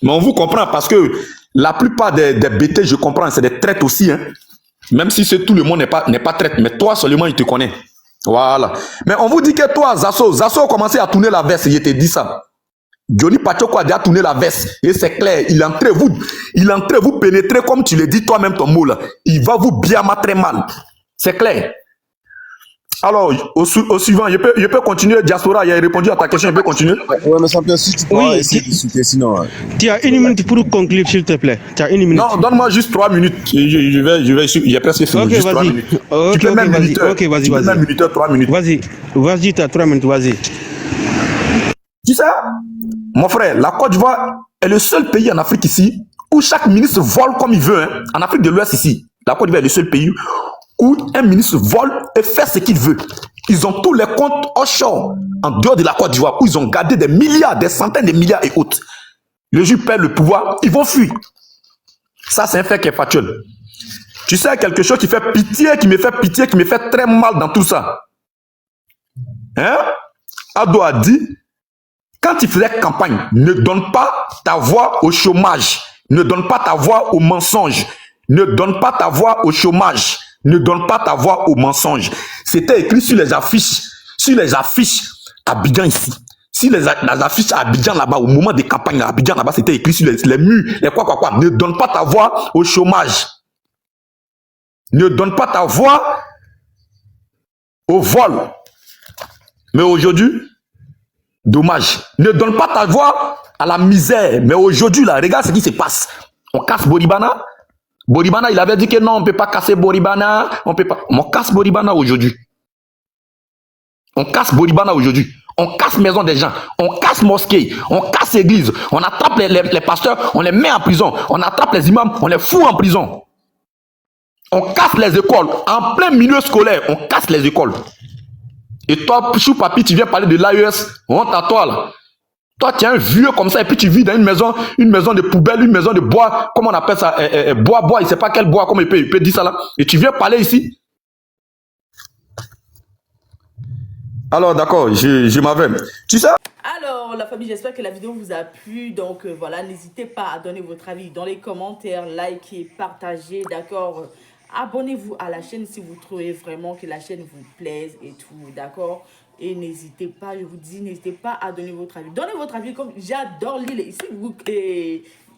Mais on vous comprend parce que la plupart des bêtés, je comprends, c'est des traites aussi. Hein. Même si tout le monde n'est pas traite, mais toi seulement, il te connaît. Voilà. Mais on vous dit que toi, Zasso a commencé à tourner la veste, il te dit ça. Johnny Pachoko a déjà tourné la veste. Et c'est clair, il est entré vous pénétrer comme tu le dis toi-même ton mot là. Il va vous bien très mal. C'est clair. Alors, au suivant, je peux continuer. Diaspora, il a répondu à ta question, je peux continuer. Oui, mais ça peut aussi, tu pourras essayer de discuter, sinon. Tu as 1 minute pour conclure, s'il te plaît. Tu as 1 minute. Non, donne-moi juste 3 minutes. Je vais, il y a presque fini. Ok, juste 3 minutes. Tu peux même minuteur. Ok, vas-y. Même minuteur, 3 minutes. Vas-y, tu as 3 minutes, vas-y. Tu sais, mon frère, la Côte d'Ivoire est le seul pays en Afrique ici où chaque ministre vole comme il veut. Hein. En Afrique de l'Ouest ici, la Côte d'Ivoire est le seul pays où un ministre vole et fait ce qu'il veut. Ils ont tous les comptes offshore en dehors de la Côte d'Ivoire où ils ont gardé des milliards, des centaines de milliards et autres. Le jour perd le pouvoir, ils vont fuir. Ça, c'est un fait qui est factuel. Tu sais, quelque chose qui fait pitié, qui me fait très mal dans tout ça. Hein? Ado a dit, quand il faisait campagne, ne donne pas ta voix au chômage, ne donne pas ta voix au mensonge, ne donne pas ta voix au chômage. Ne donne pas ta voix au mensonge. C'était écrit sur les affiches à Abidjan ici. Sur les affiches à Abidjan là-bas, au moment des campagnes à Abidjan là-bas, c'était écrit sur les murs, les quoi. Ne donne pas ta voix au chômage. Ne donne pas ta voix au vol. Mais aujourd'hui, dommage. Ne donne pas ta voix à la misère. Mais aujourd'hui, là, regarde ce qui se passe. On casse Boribana. Boribana, il avait dit que non, on ne peut pas casser Boribana, on peut pas. On casse Boribana aujourd'hui. On casse Boribana aujourd'hui. On casse maison des gens. On casse mosquée. On casse église. On attrape les pasteurs, on les met en prison. On attrape les imams, on les fout en prison. On casse les écoles. En plein milieu scolaire, on casse les écoles. Et toi, Chou Papi, tu viens parler de l'AES. Honte à toi là. Toi, tu es un vieux comme ça et puis tu vis dans une maison de poubelle, une maison de bois, comment on appelle ça, bois, il ne sait pas quel bois, comment il peut dire ça là. Et tu viens parler ici. Alors, d'accord, je m'avais. Tu sais. Alors, la famille, j'espère que la vidéo vous a plu. Donc, voilà, n'hésitez pas à donner votre avis dans les commentaires, likez, partagez, d'accord. Abonnez-vous à la chaîne si vous trouvez vraiment que la chaîne vous plaise et tout, d'accord. Et n'hésitez pas, je vous dis, n'hésitez pas à donner votre avis. Donnez votre avis, comme j'adore lire ici.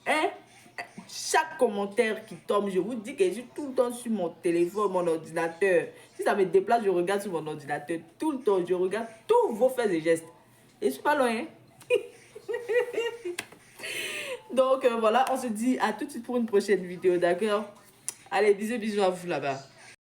Hein? chaque commentaire qui tombe. Je vous dis que je suis tout le temps sur mon téléphone, mon ordinateur. Si ça me déplace, je regarde sur mon ordinateur tout le temps. Je regarde tous vos faits et gestes. Et je suis pas loin. Hein? Donc voilà, on se dit à tout de suite pour une prochaine vidéo, d'accord? Allez, bisous à vous là-bas.